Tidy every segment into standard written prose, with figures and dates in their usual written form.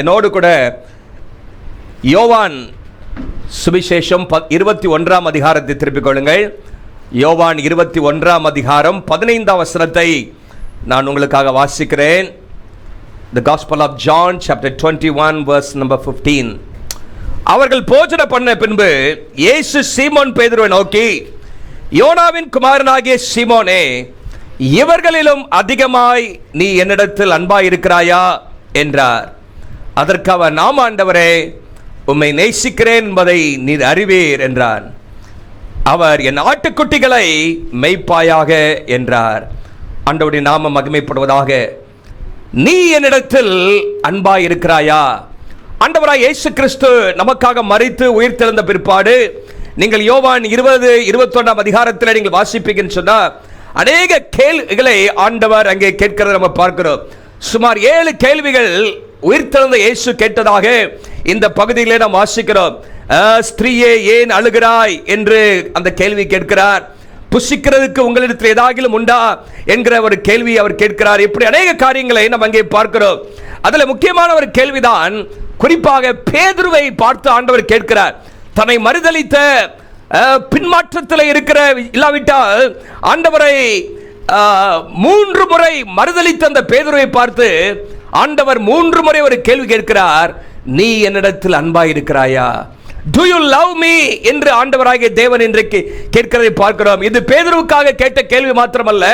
என்னோடு கூட யோவான் சுவிசேஷம் 21ஆம் அதிகாரத்தை திருப்பிக் கொள்ளுங்கள். யோவான் 21ஆம் அதிகாரம் 15ஆம் வசனத்தை நான் உங்களுக்காக வாசிக்கிறேன். The Gospel of John chapter 21 verse number 15. அவர்கள் போஜன பண்ண பின்பு இயேசு சீமோன் பேதுருவை நோக்கி, யோனாவின் குமாரனாகிய சீமோனே, இவர்களிலும் அதிகமாய் நீ என்னிடத்தில் அன்பாய் இருக்கிறாயா என்றார். அதற்கு அவர், நாம் ஆண்டவரே, உம்மை நேசிக்கிறேன் என்பதை நீர் அறிவீர் என்றான். அவர், என் ஆட்டுக்குட்டிகளை மேய்ப்பாயாக என்றார். ஆண்டவருடைய நாமம் மகிமைப்படுவதாக. நீ என்னிடத்தில் அன்பாய் இருக்கிறாயா? ஆண்டவராய் இயேசு கிறிஸ்து நமக்காக மரித்து உயிர்த்தெழுந்த பிற்பாடு நீங்கள் யோவான் 20-21ஆம் அதிகாரத்தில் நீங்கள் வாசிப்பீங்கன்னு சொன்னால் அநேக கேள்விகளை ஆண்டவர் அங்கே கேட்கிறத நம்ம பார்க்கிறோம். சுமார் 7 கேள்விகள் உயிர்த்தெழுந்த இயேசு கேட்டதாக இந்த பகுதியிலே நாம் வாசிக்கிறோம். ஸ்திரீயே, ஏன் அழுகிறாய் என்று அந்த கேள்வி கேட்கிறார். புசிக்கிறதுக்கு உங்களிடத்தில் ஏதாகிலும் உண்டா என்கிற ஒரு கேள்வி அவர் கேட்கிறார். இப்படி அநேக காரியங்களை நாம் அங்கே பார்க்கிறோம். அதில் முக்கியமான ஒரு கேள்விதான், குறிப்பாக பேதுருவை பார்த்து ஆண்டவர் கேட்கிறார். தன்னை மறுதலித்த பின்மாற்றத்தில் இருக்கிற இல்லாவிட்டால் ஆண்டவரை 3 முறை மறுதலித்த அந்த பேதுருவை பார்த்து ஆண்டவர் 3 முறை ஒரு கேள்வி கேட்கிறார். நீ என்னிடத்தில் அன்பாய் இருக்கிறாயா? Do you love me என்று ஆண்டவராகிய தேவன் இன்றைக்கு கேட்கிறதை பார்க்கிறோம். இது பேதுருவுக்காக கேட்ட கேள்வி மாத்திரமல்ல,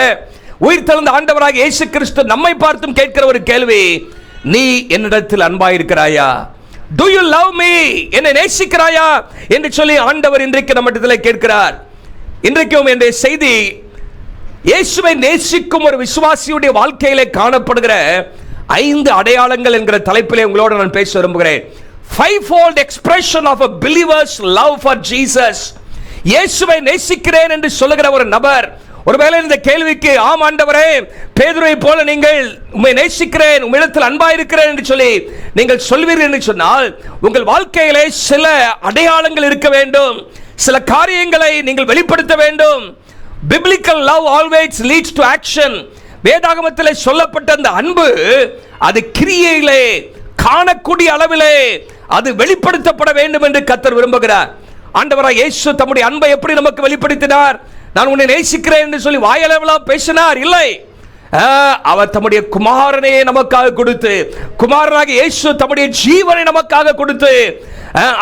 உயிர்த்தெழுந்த ஆண்டவராகிய இயேசு கிறிஸ்து நம்மை பார்த்தும் கேட்கிற ஒரு கேள்வி, நீ என்னிடத்தில் அன்பாய் இருக்கிறாயா? Do you love me? என்னை நேசிக்கிறாயா என்று சொல்லி ஆண்டவர் இன்றைக்கு நம்மிடத்தில் கேட்கிறார். இன்றைக்கும் இந்த செய்தி இயேசுவை நேசிக்கும் ஒரு விசுவாசியுடைய வாழ்க்கையிலே காணப்படுகிற 5 அடையாளங்கள் என்கிற தலைப்பிலே உங்களோடு நான் பேச விரும்புகிறேன். 5-fold expression of a believer's love for Jesus. இயேசுவை நேசிக்கிறேன் என்று சொல்லுகிற ஒரு நபர் ஒருவேளை இந்த கேள்விக்கு, ஆம் ஆண்டவரே, பேதுருவை போல நீங்கள் உம்மை நேசிக்கிறேன், உம்மிடத்தில் அன்பாய் இருக்கிறேன் என்று சொல்லி நீங்கள் சொல்வீர்கள் என்று சொன்னால் உங்கள் வாழ்க்கையிலே சில அடையாளங்கள் இருக்க வேண்டும், சில காரியங்களை நீங்கள் வெளிப்படுத்த வேண்டும். Biblical love always leads to action. வேதாகமத்திலே சொல்லப்பட்ட அந்த அன்பு அது கிரியையிலே காணக்கூடிய அளவிலே அது வெளிப்படுத்தப்பட வேண்டும் என்று கர்த்தர் விரும்புகிறார். ஆண்டவராய் இயேசு தம்முடைய அன்பை எப்படி நமக்கு வெளிப்படுத்தினார்? நான் உன்னை நேசிக்கிறேன் என்று சொல்லி வாயளவெல்லாம் பேசினார்? இல்லை. அவர் தம்முடைய குமாரனை நமக்காக கொடுத்து, குமாரனாகிய இயேசு தம்முடைய ஜீவனை நமக்காக கொடுத்து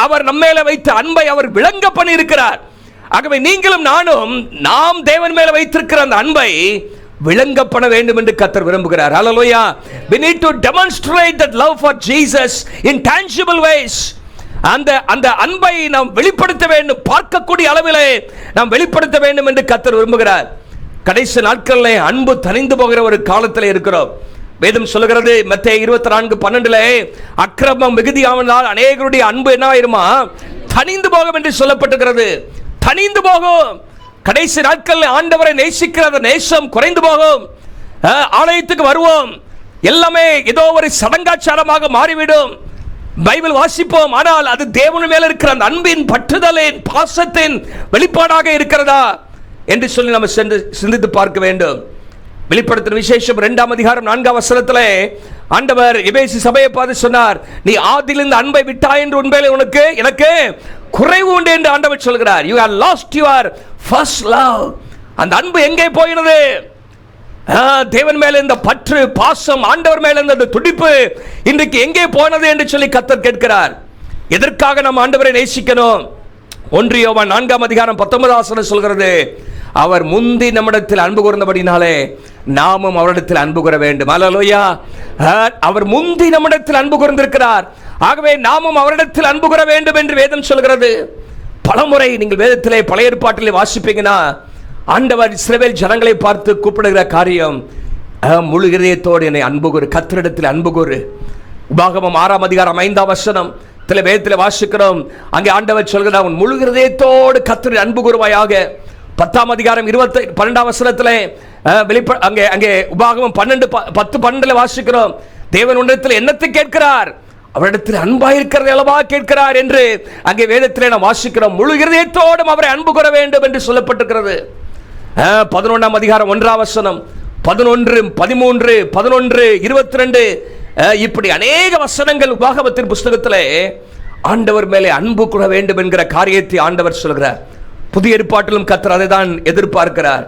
அவர் நம்மேல வைத்த அன்பை அவர் விளங்க பண்ணி இருக்கிறார். ஆகவே நீங்களும் நானும் நாம் தேவன் மேல வைத்திருக்கிற அந்த அன்பை விளங்கப்பட வேண்டும் என்று கர்த்தர் விரும்புகிறார். ஹல்லேலூயா. We need to demonstrate that love for Jesus in tangible ways. அந்த அன்பை நாம் வெளிப்படுத்த வேண்டும், பார்க்கக்கூடிய அளவிலே நாம் வெளிப்படுத்த வேண்டும் என்று கர்த்தர் விரும்புகிறார். கடைசி நாட்களிலே அன்பு தணிந்து போகிற ஒரு காலத்தில் இருக்கிறோம். வேதம் சொல்லுகிறது மத்தேயு 24:12 அக்கிரமம் மிகுதியாவதால் அநேகருடைய அன்பு என்ன ஆயிருமா? தணிந்து போகும் என்று சொல்லப்பட்டிருக்கிறது. தணிந்து போகும். கடைசி நாட்களில் ஆண்டவரை நேசிக்கிற அந்த நேசம் குறைந்து போகும். ஆலயத்துக்கு வருவோம், எல்லாமே ஏதோ ஒரு சடங்காச்சாரமாக மாறிவிடும். பைபிள் வாசிப்போம், ஆனால் அது தேவன் மேல இருக்கிற அந்த அன்பின் பற்றுதலின் பாசத்தின் வெளிப்பாடாக இருக்கிறதா என்று சொல்லி நம்ம சிந்தித்து பார்க்க வேண்டும். வெளிப்படுத்தின விசேஷம் 2ஆம் அதிகாரம் 4ஆம் வசனத்திலே ஆண்டவர் எபேசு சபையை பார்த்து சொன்னார், நீ ஆதியிலிருந்து அன்பை விட்டாய் என்று உண்மையிலே எனக்கு குறைவு உண்டு என்று ஆண்டவர் சொல்கிறார். You have lost your first love. அந்த அன்பு எங்கே போயினது? தேவன் மேல இந்த பற்று, பாசம், ஆண்டவர் மேல இந்த துடிப்பு இன்றைக்கு எங்கே போனது என்று சொல்லி கர்த்தர் கேட்கிறார். எதற்காக நம்ம ஆண்டவரை நேசிக்கணும்? 1 யோவான் 4ஆம் அதிகாரம் 19ஆம் வசனம் சொல்கிறது, அவர் முந்தி நம்மிடத்தில் அன்பு கூர்ந்தபடினாலே நாமும் அவரிடத்தில் அன்பு கூற வேண்டும். ஹல்லேலூயா. அவர் முந்தி நம்மிடத்தில் அன்பு கூர்ந்திருக்கிறார். ஆகவே நாமும் அவரிடத்தில் அன்பு கூற வேண்டும் என்று வேதம் சொல்கிறது. பலமுறை நீங்கள் வேதத்திலே பழைய ஏற்பாட்டிலே வாசிப்பீங்கன்னா ஆண்டவர் இஸ்ரவேல் ஜனங்களை பார்த்து கூப்பிடுகிற காரியம், முழு இதயத்தோடு என்னை அன்பு கூறு, கர்த்தரிடத்தில் அன்பு கூறு. உபாகமம் 6ஆம் அதிகாரம் 5ஆம் வசனம் வேதத்தில் வாசிக்கிறோம். அங்கே ஆண்டவர் சொல்கிறார், உன் முழு இதயத்தோடு கர்த்தரை அன்பு கூறுவாயாக. 10ஆம் அதிகாரம் 12ஆம் வசனத்திலே அங்கே உபாகமம் 10:12 வாசிக்கிறோம். தேவன் உன்னிடத்தில் என்னத்தை கேட்கிறார்? அவரிடத்தில் அன்பாயிருக்கிறது அளவா கேட்கிறார் என்று அங்கே வேதத்திலே நாம் வாசிக்கிறோம். முழு இதயத்தோடும் அவரை அன்பு கூற வேண்டும் என்று சொல்லப்பட்டிருக்கிறது. 11ஆம் அதிகாரம் 1ஆம் வசனம், 11, 13, 11, 22 இப்படி அநேக வசனங்கள் உபாகமத்தின் புஸ்தகத்தில் ஆண்டவர் மேலே அன்பு கொள்ள வேண்டும் என்கிற காரியத்தை ஆண்டவர் சொல்கிறார். புதிய ஏற்பாட்டிலும் கர்த்தர் அதை தான் எதிர்பார்க்கிறார்.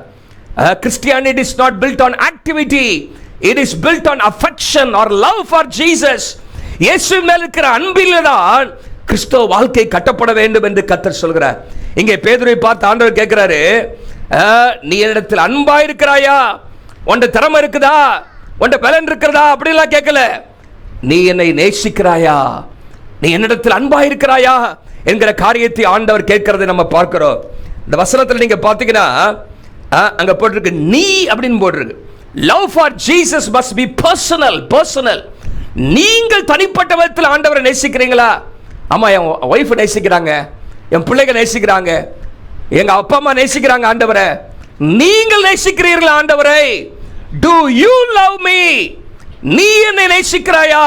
Christianity is not built on activity, it is built on affection or love for Jesus. இயேசு மேல் இருக்கிற அன்பில் தான் கிறிஸ்தவ வாழ்க்கை கட்டப்பட வேண்டும் என்று கர்த்தர் சொல்கிறார். இங்கே பேதுருவை பார்த்து ஆண்டவர் கேட்கிறாரு, நீ என்னிடத்தில் அன்பா இருக்கிறாயா, உன்ட திறமை இருக்குதா, உன்ட பலன் இருக்கிறதா அப்படிலாம் கேட்கல. நீ என்னை நேசிக்கிறாயா, நீ என்னிடத்தில் அன்பா இருக்கிறாயா என்கிற காரியத்தை ஆண்டவர் கேட்கிறதை நம்ம பார்க்கிறோம். இந்த வசனத்தில் நீங்க பார்த்தீங்கன்னா அங்க போட்டிருக்கு நீ அப்படின்னு போட்டிருக்கு. Love for Jesus must be personal. Personal. நீங்கள் தனிப்பட்ட விதத்தில் ஆண்டவரை நேசிக்கிறீங்களா? ஆமா, என் ஒய்ஃப் நேசிக்கிறாங்க, என் பிள்ளைங்க நேசிக்கிறாங்க, எங்க அப்பா அம்மா நேசிக்கிறாங்க ஆண்டவரை. நீங்கள் நேசிக்கிறீர்களா ஆண்டவரை? Do you love me? நீ என்னை நேசிக்கிறாயா?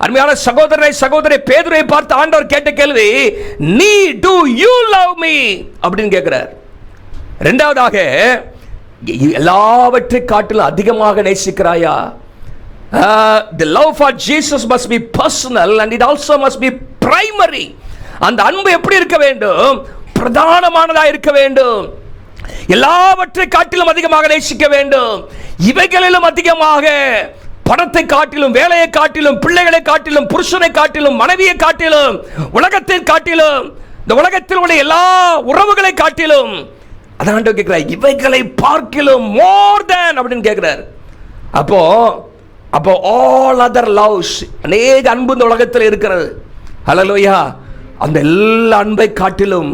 அருமையான சகோதரனை சகோதரி, பேதுருவை பார்த்து ஆண்டவர் கேட்ட கேள்வி நீ do you love me அப்படின்னு கேட்கிறார். இரண்டாவதாக, எல்லாவற்றை காட்டிலும் அதிகமாக நேசிக்கிறாயா? The love for Jesus must be personal and it also must be primary. அந்த அன்பு எப்படி இருக்க வேண்டும்? பிரதானமானதா இருக்க வேண்டும். எல்லாவற்றை காட்டிலும் அதிகமாக நேசிக்க வேண்டும். இவைகளிலும் அதிகமாக, பணத்தை காட்டிலும், வேலையை காட்டிலும், பிள்ளைகளை காட்டிலும், புருஷனை காட்டிலும், மனைவியை காட்டிலும், உலகத்தை காட்டிலும், இந்த உலகத்தில் உள்ள எல்லா உறவுகளை காட்டிலும், அதான் கேட்கிறார், இவைகளை பார்க்கிலும் மோர் தேன் அப்படின்னு கேட்கிறார். அப்போ ஆல் அதர் லவ்ஸ், அநேக அன்பு இந்த உலகத்தில் இருக்கிறது. ஹல்லேலூயா. அந்த எல்லா அன்பை காட்டிலும்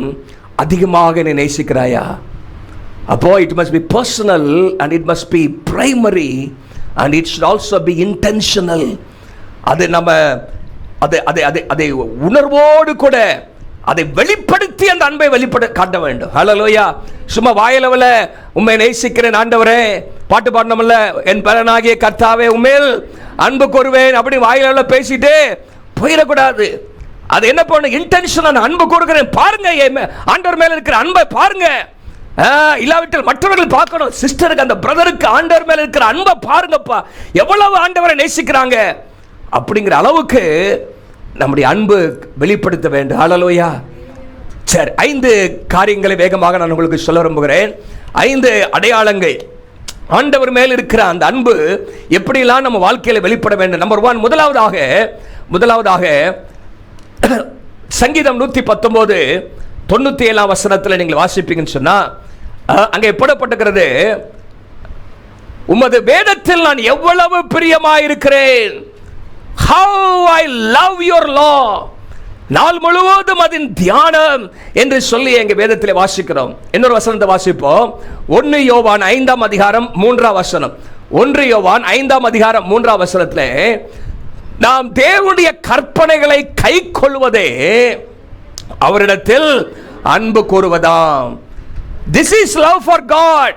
அதிகமாக நீ நேசிக்கிறாயா? அப்போ it must be personal and it must be primary and it should also be intentional. அது நம்ம அதை உணர்வோடு கூட அதை வெளிப்படுத்தி அந்த அன்பை காட்ட வேண்டும். ஹல்லேலூயா. சும்மா வாயிலவல உம்மை நேசிக்கிறேன் ஆண்டவரே, பாட்டு பாடணும்ல, என் பலனாகிய கர்த்தாவே உம்மேல் அன்பு கூறுவேன் அப்படி வாயிலவல பேசிட்டு போயிடக்கூடாது. அது என்ன பண்ணணும்? இன்டென்ஷன். அன்பு கூறுகிறேன் பாருங்க, ஆண்டவர் மேல இருக்கிற அன்பை பாருங்க. இல்லாவிட்டால் மற்றவர்கள் பார்க்கணும். சிஸ்டருக்கு, அந்த பிரதருக்கு ஆண்டவர் மேல இருக்கிற அன்பை பாருங்கப்பா, எவ்வளவு ஆண்டவரை நேசிக்கிறாங்க அப்படிங்கிற அளவுக்கு நம்முடைய அன்பு வெளிப்படுத்த வேண்டும். ஹல்லேலூயா. சரி, 5 காரியங்களை வேகமாக நான் உங்களுக்கு சொல்ல விரும்புகிறேன். 5 அடையாளங்கள் ஆண்டவர் மேல் இருக்கிற அந்த அன்பு எப்படிலாம் நம்ம வாழ்க்கையில் வெளிப்பட வேண்டும். நம்பர் 1, முதலாவதாக சங்கீதம் 119 97 வசனத்தில் நீங்கள் வாசிப்பீங்கன்னு சொன்னா அங்கே போடப்பட்டிருக்கிறது, உமது வேதத்தில் நான் எவ்வளவு பிரியமாயிருக்கிறேன். How I love your law. நாள் முழுவதும் அதன் தியானம் என்று சொல்லி எங்க வேதத்தில் வாசிக்கிறோம். இன்னொரு வசனத்தை வாசிப்போம். 1 யோவான் 5ஆம் அதிகாரம் 3ஆம் வசனம். 1 யோவான் 5ஆம் அதிகாரம் 3ஆம் வசனத்திலே நாம் தேவனுடைய கற்பனைகளை கைக்கொள்வதே அவரிடத்தில் அன்பு கூறுவதாம். This is love for God.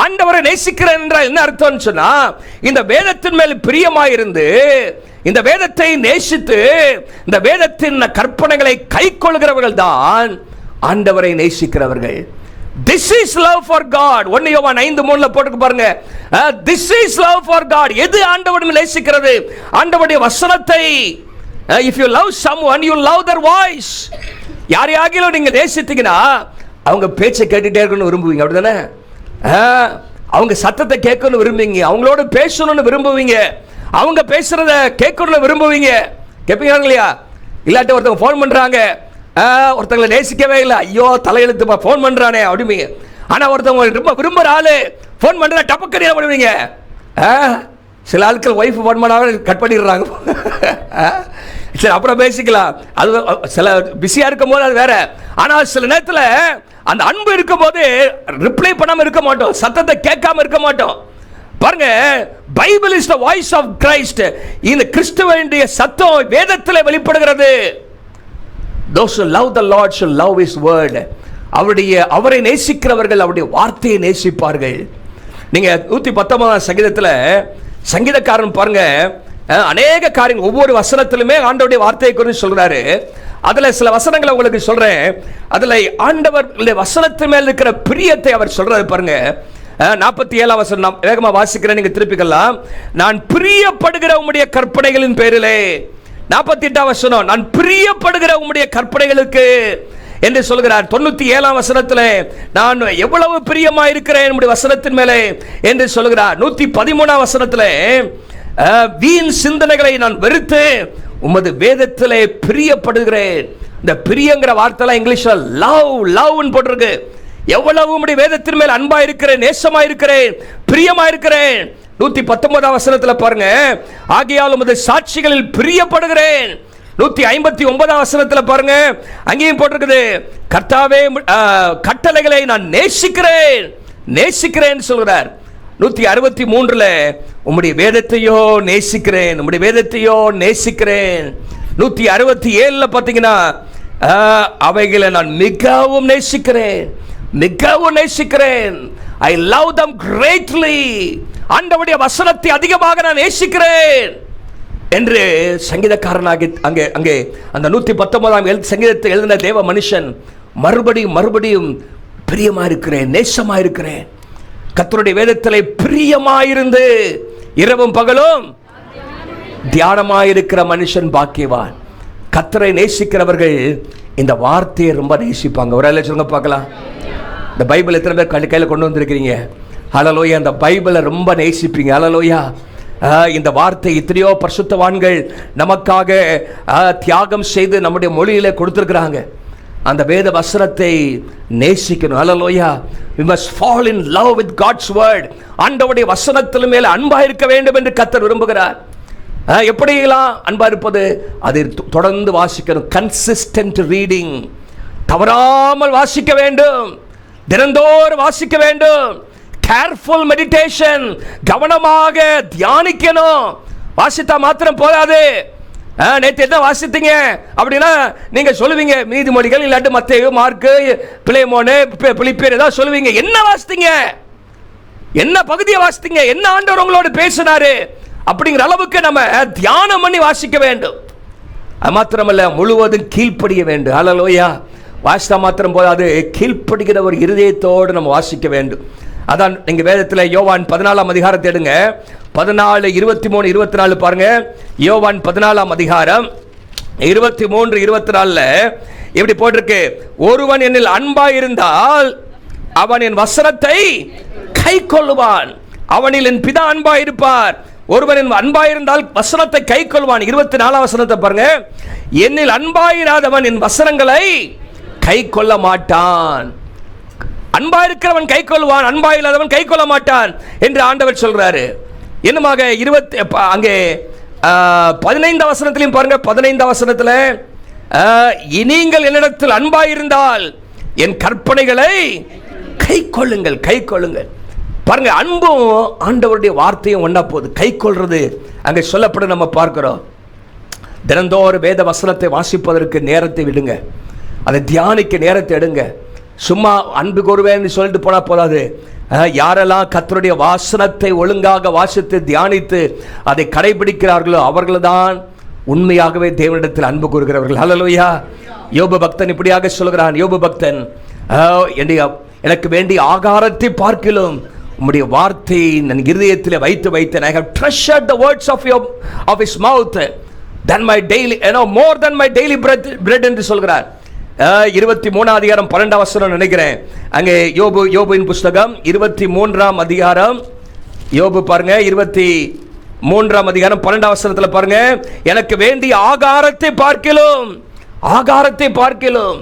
ஆண்டவரை நேசிக்கிறேன் என்றால் என்ன அர்த்தம்னு சொன்னா, இந்த வேதத்தின் மேல் பிரியமாயிருந்து, இந்த வேதத்தை நேசித்து, இந்த வேதத்தின் கற்பனைகளை கைக்கொள்கிறவர்கள் தான் ஆண்டவரை நேசிக்கிறவர்கள். This is love for God. 1 யோவான் 5:3 போட்டு பாருங்க. This is love for God. எது ஆண்டவரை நேசிக்கிறது? ஆண்டவருடைய வசனத்தை. If you love someone, you love their voice. யாரையாகிலும் நீங்க நேசித்தீங்கன்னா அவங்க பேச்சை கேட்டுட்டே இருக்கணும்னு விரும்புவீங்க, அப்படிதானே? அவங்க சத்தத்தை கேட்கணும்னு விரும்புவீங்க, அவங்களோட பேசணும்னு விரும்புவீங்க, அவங்க பேசுறத கேட்கணும்னு விரும்புவீங்க. கேட்பீங்க இல்லையா? இல்லாட்டி ஒருத்தவங்க ஃபோன் பண்றாங்க, ஒருத்தவங்களை நேசிக்கவே இல்லை, ஐயோ தலையெழுத்துப்பா ஃபோன் பண்றானே அப்படிங்க. ஆனா ஒருத்தவங்க ரொம்ப விரும்புற ஆளு ஃபோன் பண்றா டப்பக்கடி என்ன பண்ணுவீங்க? சில ஆட்கள் ஒய்ஃப் ஃபோன் பண்ணாலும் கட் பண்ணிடுறாங்க. சரி, அப்புறம் பேசிக்கலாம், அது சில பிஸியா இருக்கும் போது அது வேற. ஆனால் சில நேரத்தில் அந்த அன்பு இருக்கும் போது ரிப்ளை பண்ணாம இருக்க மாட்டோம், சத்தத்தை கேட்காம இருக்க மாட்டோம். பாருங்க, Bible is the voice of Christ. இந்த கிறிஸ்துவினுடைய சத்தம் வேதத்தில் வெளிப்படுகிறது. Those who love the Lord shall love his word. அவரை நேசிக்கிறவர்கள் அவருடைய வார்த்தையை நேசிப்பார்கள். நீங்க 119 சங்கீதத்தில் சங்கீதக்காரன் பாருங்க, அநேக காரியங்கள் ஒவ்வொரு வசனத்திலுமே ஆண்டவருடைய வார்த்தையை குறித்து சொல்றாரு. அதுல சில வசனங்களை உங்களுக்கு சொல்றேன். அதுல ஆண்டவர் வசனத்து மேல் இருக்கிற பிரியத்தை அவர் சொல்றாரு பாருங்க. 47 வசனம் வேகமா வாசிக்கிறேன், நீங்க திருப்பிக்கலாம். நான் பிரியப்படுகிற உம்முடைய கற்பனைகளின் பேரிலே. 48 வசனம், நான் பிரியப்படுகிற உம்முடைய கற்பனைகளுக்கு என்று சொல்கிறார். 97 வசனத்தில் நான் எவ்வளவு பிரியமா இருக்கிறேன் உம்முடைய வசனத்தின் மேலே என்று சொல்கிறார். 113 வசனத்தில் வீண் சிந்தனைகளை நான் வெறுத்து உமது வேதத்திலே பிரியப்படுகிறேன். இந்த பிரியங்கிற வார்த்தை இங்கிலீஷ்ல லவ் லவ்னு போட்டிருக்கு. எவ்வளவு உம்முடைய வேதத்தின் மேல் அன்பா இருக்கிறேன், நேசமா இருக்கிறேன், பிரியமா இருக்கிறேன். 119 வசனத்தில் பாருங்க, ஆகையால் உமது சாட்சிகளில் பிரியப்படுகிறேன். 159 வசனத்தில் பாருங்க, அங்கேயும் போட்டிருக்குது, கர்த்தாவே கட்டளைகளை நான் நேசிக்கிறேன் நேசிக்கிறேன் சொல்கிறார். 163 உம்முடைய வேதத்தையோ நேசிக்கிறேன், உம்முடைய வேதத்தையோ நேசிக்கிறேன். 167 பார்த்தீங்கன்னா, அவைகளை நான் மிகவும் நேசிக்கிறேன், மிகவும் நேசிக்கிறேன். I love them greatly. ஆண்டவருடைய வசனத்தை அதிகமாக நான் நேசிக்கிறேன் என்று சங்கீதக்காரனாகி அங்கே அங்கே அந்த 119 சங்கீதத்தை எழுதின தேவ மனுஷன் மறுபடியும் மறுபடியும் பிரியமா இருக்கிறேன், நேசமா இருக்கிறேன். கர்த்தருடைய வேதத்திலே பிரியமாயிருந்து இரவும் பகலும் தியானமாயிருக்கிற மனுஷன் பாக்கியவான். கர்த்தரை நேசிக்கிறவர்கள் இந்த வார்த்தையை ரொம்ப நேசிப்பாங்க. ஒரு ஆளு சொல்லுங்க பார்க்கலாம். இந்த பைபிள் எத்தனை பேர் கையில் கொண்டு வந்திருக்கிறீங்க? ஹல்லேலூயா. இந்த பைபிளை ரொம்ப நேசிப்பீங்க. ஹல்லேலூயா. இந்த வார்த்தை எத்தனையோ பரிசுத்தவான்கள் நமக்காக தியாகம் செய்து நம்முடைய மொழியில கொடுத்திருக்கிறாங்க. அந்த வேத வசனத்தை நேசிக்கணும். ஹல்லேலூயா. we must fall in love with God's word. ஆண்டவருடைய வசனத்தின் மேல் அன்பா இருக்க வேண்டும் என்று கர்த்தர் விரும்புகிறார். எப்படியெல்லாம் அன்பா இருப்பது? அதை தொடர்ந்து வாசிக்கணும். கன்சிஸ்டன்ட் ரீடிங், தவறாமல் வாசிக்க வேண்டும், தினந்தோறும் வாசிக்க வேண்டும். கேர்ஃபுல் மெடிடேஷன், கவனமாக தியானிக்கணும். வாசித்தா மாத்திரம் போதாது. நேற்று என்ன வாசித்தீங்க அப்படின்னா நீங்க சொல்லுவீங்க நீதிமொழிகள், இல்லாட்டி மத்தேயு, மார்க்கு, பிலேமோனு, பிலிப்பியர் ஏதாவது சொல்லுவீங்க. என்ன வாசித்தீங்க? என்ன பகுதியை வாசித்தீங்க? என்ன ஆண்டவர் உங்களோடு பேசினாரு அப்படிங்கிற அளவுக்கு நம்ம தியானம் பண்ணி வாசிக்க வேண்டும். அது மாத்திரமல்ல, முழுவதும் கீழ்ப்படிய வேண்டும். ஹல்லேலூயா. வாசித்தா மாத்திரம் போதாது, கீழ்ப்படுகிற ஒரு இருதயத்தோடு நம்ம வாசிக்க வேண்டும். அதான் நீங்க வேதத்தில் யோவான் 14 அதிகாரத்தை எடுங்க. 14, 23, 24 பாருங்க. யோவான் 14 அதிகாரம் 23, 24 இப்படி போட்டிருக்கு, ஒருவன் என்னில் அன்பாய் இருந்தால் அவன் என் வசனத்தை கை கொள்ளுவான், அவனில் என் பிதா அன்பாய் இருப்பார். ஒருவன் என் அன்பாய் இருந்தால் வசனத்தை கை கொள்வான். 24 வசனத்தை பாருங்க, என்னில் அன்பாயிராதவன் என் வசனங்களை கை கொள்ள மாட்டான். அன்பா இருக்கிறவன் கை கொள்வான், அன்பா இல்லாதவன் கை கொள்ள மாட்டான் என்று ஆண்டவர் சொல்றாரு. என்னமாக அங்கே 15 வசனத்திலையும் பாருங்க. 15 வசனத்தில், நீங்கள் என்னிடத்தில் அன்பா இருந்தால் என் கற்பனைகளை கை கொள்ளுங்கள், கை கொள்ளுங்கள். பாருங்க, அன்பும் ஆண்டவருடைய வார்த்தையும் ஒன்னா போகுது. கை கொள்றது அங்கே சொல்லப்பட நம்ம பார்க்கிறோம். தினந்தோறும் வேத வசனத்தை வாசிப்பதற்கு நேரத்தை விடுங்க, அதை தியானிக்க நேரத்தை எடுங்க. சும்மா அன்பு கூறுவேன்னு சொல்லிட்டு போனா போதாது. யாரெல்லாம் கர்த்தருடைய வாசனத்தை ஒழுங்காக வாசித்து தியானித்து அதை கடைபிடிக்கிறார்களோ அவர்கள்தான் உண்மையாகவே தேவனிடத்தில் அன்பு கூறுகிறவர்கள். ஹல்லேலூயா. யோபு பக்தன் இப்படியாக சொல்கிறான். யோபு பக்தன், எனக்கு வேண்டிய ஆகாரத்தை பார்க்கிலும் உம்முடைய வார்த்தையை நான் இருதயத்தில் வைத்து வைத்தேன். I have treasured the words of his mouth than my daily, more than my daily bread என்று சொல்கிறார். 23 அதிகாரம் 12 வசனம் நினைக்கிறேன். அங்கே யோபுவின் புஸ்தகம் 23 அதிகாரம், யோபு பாருங்க 23 அதிகாரம் 12 வசனத்தில் பாருங்க, எனக்கு வேண்டிய ஆகாரத்தை பார்க்கிலும், ஆகாரத்தை பார்க்கிலும்,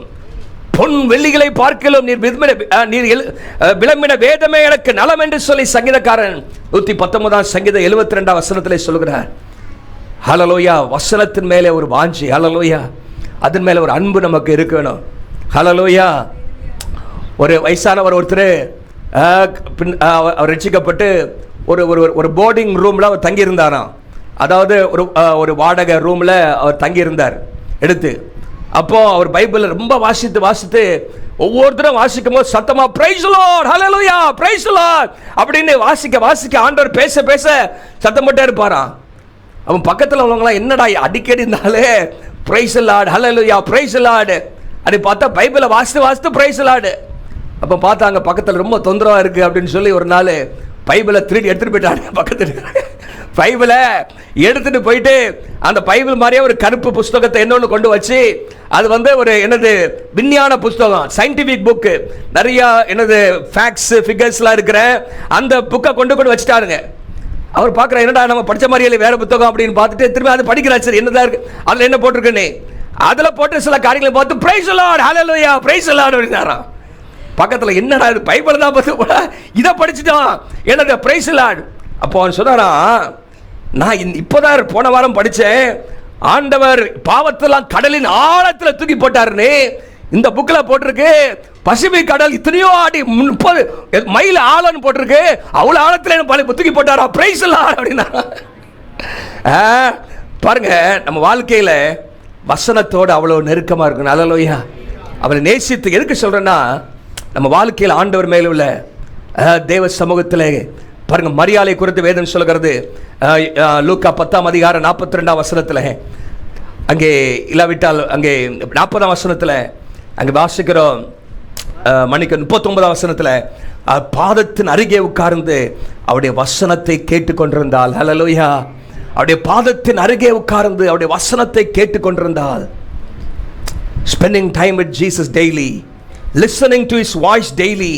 பொன் வெள்ளிகளை பார்க்கிலும் நீர் விளம்பின வேதமே எனக்கு நலம் என்று சொல்லி சங்கீதக்காரன் 119 சங்கீதம் 72 வசனத்தில் சொல்கிறார். ஹல்லேலூயா. வசனத்தின் மேலே ஒரு வாஞ்சி. ஹல்லேலூயா. அதன் மேலே ஒரு அன்பு நமக்கு இருக்கணும். ஹல்லேலூயா. ஒரு வயசானவர் ஒருத்தர் அவர் ரட்சிக்கப்பட்டு ஒரு போர்டிங் ரூமில் அவர் தங்கியிருந்தாராம். அதாவது ஒரு வாடகை ரூமில் அவர் தங்கியிருந்தார் எடுத்து. அப்போது அவர் பைபிளை ரொம்ப வாசித்து ஒவ்வொருத்தரும் வாசிக்கும் போது சத்தமா praise the Lord, hallelujah, praise the Lord அப்படின்னு வாசிக்க ஆண்டவர் பேச சத்தம் போட்டே இருப்பாராம். அவன் பக்கத்தில் உள்ளவங்களாம் என்னடா அடிக்கடி இருந்தாலே praise the Lord, hallelujah, praise the Lord. அதை பார்த்தா பைபிளை வாசித்து பிரைஸ் தி லார்ட். அப்போ பார்த்தாங்க பக்கத்தில் ரொம்ப தொந்தரவாக இருக்குது அப்படின்னு சொல்லி ஒரு நாள் பைபிளை திருடி எடுத்துகிட்டு போயிட்டாங்க. பக்கத்தில் பைபிளை எடுத்துகிட்டு போயிட்டு அந்த பைபிள் மாதிரியே ஒரு கருப்பு புஸ்தகத்தை இன்னொன்று கொண்டு வச்சு, அது ஒரு என்னது விஞ்ஞான புஸ்தகம், சயின்டிஃபிக் புக்கு, நிறையா என்னது ஃபேக்ட்ஸ் ஃபிகர்ஸ்லாம் இருக்கிற அந்த புக்கை கொண்டு வச்சுட்டாருங்க. அவர் பார்க்குற என்னடா நம்ம படித்த மாதிரியே வேறு புத்தகம் அப்படின்னு பார்த்துட்டு திரும்ப அதை படிக்கிறார். சரி என்னதான் இருக்குது அதில் என்ன போட்டிருக்குன்னு அதில் போட்டு சில காரியங்களை பார்த்து praise the Lord hallelujah praise the Lord அப்படின்னாராம். பக்கத்தில் என்னடா இது பைபிள் தான் பார்த்து இதை படிச்சுட்டான் என்னது பிரைஸ் தி லார்ட். அப்போ அவன் சொன்னாரான், நான் இப்போதான் போன வாரம் படித்தேன், ஆண்டவர் பாவத்தெல்லாம் கடலின் ஆழத்தில் தூக்கி போட்டாருன்னு இந்த புக்கில் போட்டிருக்கு. பசிபிக் கடல் இத்தனையோ அடி 30 மைல் ஆழம்னு போட்டிருக்கு, அவ்வளோ ஆழத்தில் தூக்கி போட்டாரா பிரைஸ் தி லார்ட் அப்படின்னா. பாருங்க, நம்ம வாழ்க்கையில் வசனத்தோடு அவ்வளோ நெருக்கமாக இருக்கணும். ஹல்லேலூயா. அவரை நேசித்து எதுக்கு சொல்கிறேன்னா, நம்ம வாழ்க்கையில் ஆண்டவர் மேலே உள்ள தேவ சமூகத்தில் பாருங்க, மரியாதை குறித்து வேதம் சொல்கிறது. லூக்கா 10ஆம் அதிகாரம் 42ஆம் வசனத்தில், அங்கே இல்லாவிட்டால் அங்கே 40ஆம் வசனத்தில் அங்கே வாசிக்கிறோம். மணிக்கு 39ஆம் வசனத்தில், பாதத்தின் அருகே உட்கார்ந்து அவருடைய வசனத்தை கேட்டுக்கொண்டிருந்தால், ஹல்லேலூயா, அவருடைய பாதத்தின் அருகே உட்கார்ந்து அவருடைய வசனத்தை கேட்டுக்கொண்டிருந்தால், spending time with Jesus daily, listening to his voice daily,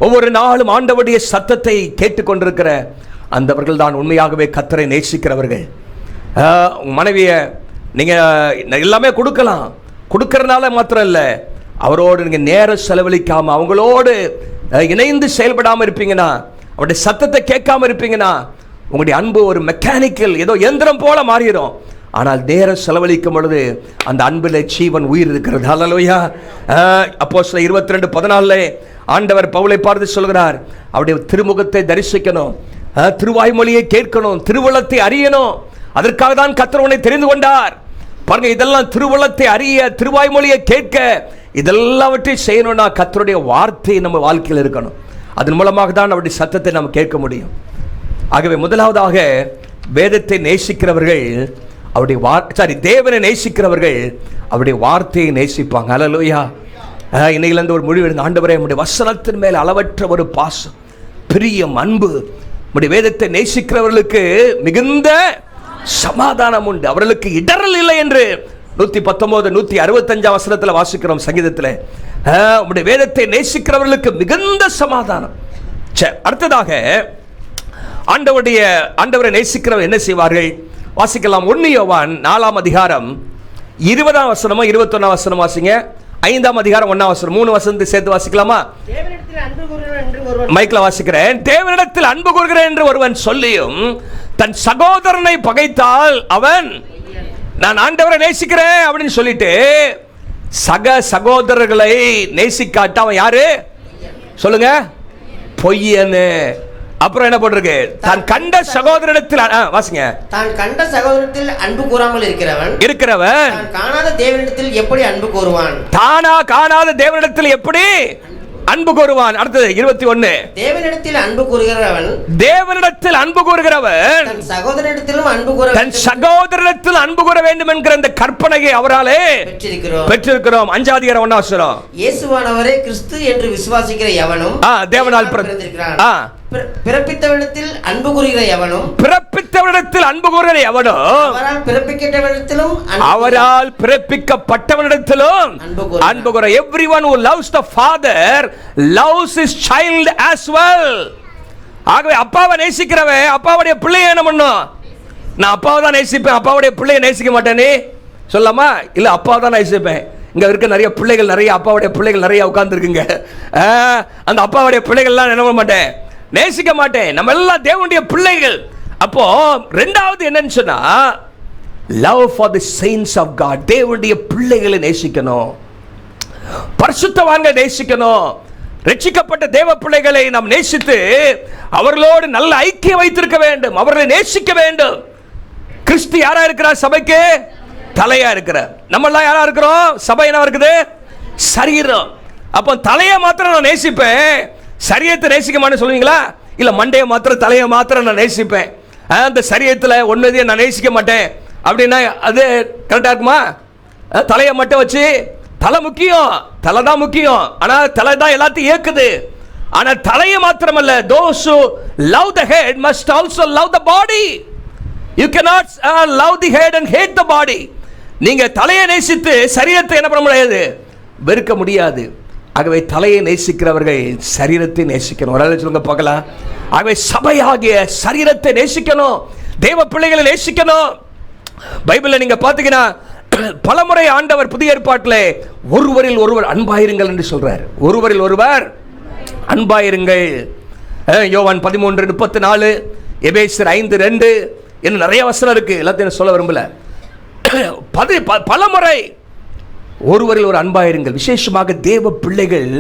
ஒவ்வொரு நாளும் ஆண்டவருடைய சத்தத்தை கேட்டுக்கொண்டிருக்கிற அந்தவர்கள் தான் உண்மையாகவே கர்த்தரை நேசிக்கிறவர்கள். மனைவியை நீங்கள் எல்லாமே கொடுக்கலாம், கொடுக்கறதுனால மாத்திரம் இல்லை, அவரோடு நீங்கள் நேரம் செலவழிக்காமல் அவங்களோடு இணைந்து செயல்படாமல் இருப்பீங்கன்னா, அவருடைய சத்தத்தை கேட்காமல் இருப்பீங்கன்னா, உங்களுடைய அன்பு ஒரு மெக்கானிக்கல் ஏதோ இயந்திரம் போல மாறிடும். ஆனால் நேரம் செலவழிக்கும் பொழுது அந்த அன்பில் ஜீவன் உயிர் இருக்கிறது. ஹல்லேலூயா. அப்போஸ்தலர் 22:14 ஆண்டவர் பவுலை பார்த்து சொல்கிறார், அவருடைய திருமுகத்தை தரிசிக்கணும், திருவாய்மொழியை கேட்கணும், திருவுளத்தை அறியணும், அதற்காக தான் கர்த்தர் உன்னை தெரிந்து கொண்டார். பாருங்க, இதெல்லாம் திருவுளத்தை அறிய, திருவாய்மொழியை கேட்க, இதெல்லாவற்றையும் செய்யணும்னா கர்த்தருடைய வார்த்தை நம்ம வாழ்க்கையில் இருக்கணும். அதன் மூலமாக தான் அவருடைய சத்தத்தை நம்ம கேட்க முடியும். ஆகவே முதலாவதாக வேதத்தை நேசிக்கிறவர்கள் அவருடைய தேவனை நேசிக்கிறவர்கள் அவருடைய வார்த்தையை நேசிப்பாங்க. ஹல்லேலூயா. இன்னையிலிருந்து ஒரு முடிவு எடுத்து, ஆண்டவரே நம்முடைய வசனத்தின் மேல் அளவற்ற ஒரு பாசம், பிரியம், அன்பு, நம்முடைய வேதத்தை நேசிக்கிறவர்களுக்கு மிகுந்த சமாதானம் உண்டு, அவர்களுக்கு இடரல் இல்லை என்று 119 165 வசனத்தில் வாசிக்கிறோம் சங்கீதத்தில். நம்முடைய வேதத்தை நேசிக்கிறவர்களுக்கு மிகுந்த சமாதானம். அடுத்ததாக ஆண்டவரை நேசிக்கிறவர் என்ன செய்வார்கள் வாசிக்கலாம். 1 யோவான் 4ஆம் அதிகாரம் 20ஆம் வசனமா 21ஆம் வசனம் வாசிங்க. 5ஆம் அதிகாரம் 1ஆம் வசனம், 3 வசனத்தை சேர்த்து வாசிக்கலாமா? மைக்ல வாசிக்கிறேன். தேவனிடத்தில் அன்பு கூறுகிறேன் என்று ஒருவன் சொல்லியும் தன் சகோதரனை பகைத்தால் அவன், நான் ஆண்டவரை நேசிக்கிறேன் அப்படின்னு சொல்லிட்டு சகோதரர்களை நேசிக்காட்ட அவன் யாரு சொல்லுங்க? பொய்யனு. அப்புறம் என்ன போட்டிருக்கு? தான் கண்ட சகோதரனிடத்தில் வாசிங்க. தான் கண்ட சகோதரத்தில் அன்பு கூறாமல் இருக்கிறவன் காணாத தேவனிடத்தில் எப்படி அன்பு கூறுவான்? தானா காணாத தேவனிடத்தில் எப்படி அன்பு கூறுவான்? அடுத்தது 21. தேவனிடத்தில் அன்பு கூறுகிறவன் தன் சகோதரனிடத்தில் அன்பு கூற வேண்டும் என்கிற அந்த கற்பனையை அவராலே பெற்றிருக்கிறோம். 5ஆம் அதிகாரம் 1ஆம் வசனம், இயேசுவானவரே கிறிஸ்து என்று விசுவாசிக்கிற எவனும் தேவனால் பிறப்பித்தவனிடத்தில் அன்பு கூறுகிற எவனும் அவரால் பிறப்பிக்கப்பட்டவனிடத்திலும் அன்பு கூற. Everyone who loves the father loves his child as well. ஆகவே அப்பாவை நேசிக்கிறவன் அப்பாவுடைய பிள்ளையை என்ன பண்ணும்? நான் அப்பாவை தான் நேசிப்பேன், அப்பாவுடைய பிள்ளையை நேசிக்க மாட்டேனே சொல்லாமா? இல்ல, அப்பாவை தான் நேசிப்பேன். இங்க இருக்க நிறைய பிள்ளைகள், நிறைய அப்பாவுடைய பிள்ளைகள் நிறைய உட்கார்ந்துருக்குங்க. அந்த அப்பாவுடைய பிள்ளைகள்லாம் என்ன பண்ண மாட்டேன், நேசிக்க மாட்டேன். நம்ம எல்லாம் தேவனுடைய பிள்ளைகள். அப்போ ரெண்டாவது என்னன்னு சொன்னா, love for the saints of God. தேவனுடைய பிள்ளைகளை நேசிக்கணும், பரிசுத்தவான்களை நேசிக்கணும். ரட்சிக்கப்பட்ட தேவ பிள்ளைகளை நாம் நேசித்து அவர்களோடு நல்ல ஐக்கியம் வைத்திருக்க வேண்டும், அவர்களை நேசிக்க வேண்டும். கிறிஸ்து யாரா இருக்கிறார்? சபைக்கு தலையா இருக்கிறார். நம்ம எல்லாம் யாரா இருக்கிறோம்? சபை என்ன இருக்குது? சரீரம். அப்போ தலையை மாத்திரம் நான் நேசிப்பேன், சரீரத்தை நேசிக்க மாட்டேன்னு சொல்லுவீங்களா? இல்ல, மண்டையை மாத்திரம் தலையை மாத்திரம் நான் நேசிப்பேன், அந்த சரீரத்தில் ஒன்னதையும் நான் நேசிக்க மாட்டேன் அப்படின்னா அது கரெக்டா இருக்குமா? தலையை மட்டும் வச்சு தலை முக்கியம், தலை தான் முக்கியம். ஆனா தலை தான் எல்லாத்தையும் இயக்குது. ஆனா தலையை மாத்திரமல்ல, those who love the head must also love the body. You cannot love the head and hate the body. நீங்க தலையை நேசித்து சரீரத்தை என்ன பண்ண முடியாது, வெறுக்க முடியாது. ஆகவே தலையை நேசிக்கிறவர்கள் சரீரத்தை நேசிக்கணும். ஒரு ஆளு சொல்லுங்க பார்க்கலாம். ஆகவே சபையாகிய சரீரத்தை நேசிக்கணும், தேவ பிள்ளைகளை நேசிக்கணும். பைபிள்ல நீங்க பாத்தீங்கன்னா பலமுறை ஆண்டவர் புதிய ஏற்பாட்டில் ஒருவரில் ஒருவர் அன்பாயிருங்கள் என்று சொல்றார். ஒருவரில் ஒருவர் அன்பாயிருங்கள். யோவான் 13:34, எபேசியர் 5:2 இன்னும் நிறைய வசனம் இருக்கு, எல்லாத்தையும் சொல்ல விரும்பல. பலமுறை ஒருவரில் ஒரு அன்பாயிருங்கள். விசேஷமாக தேவ பிள்ளைகள்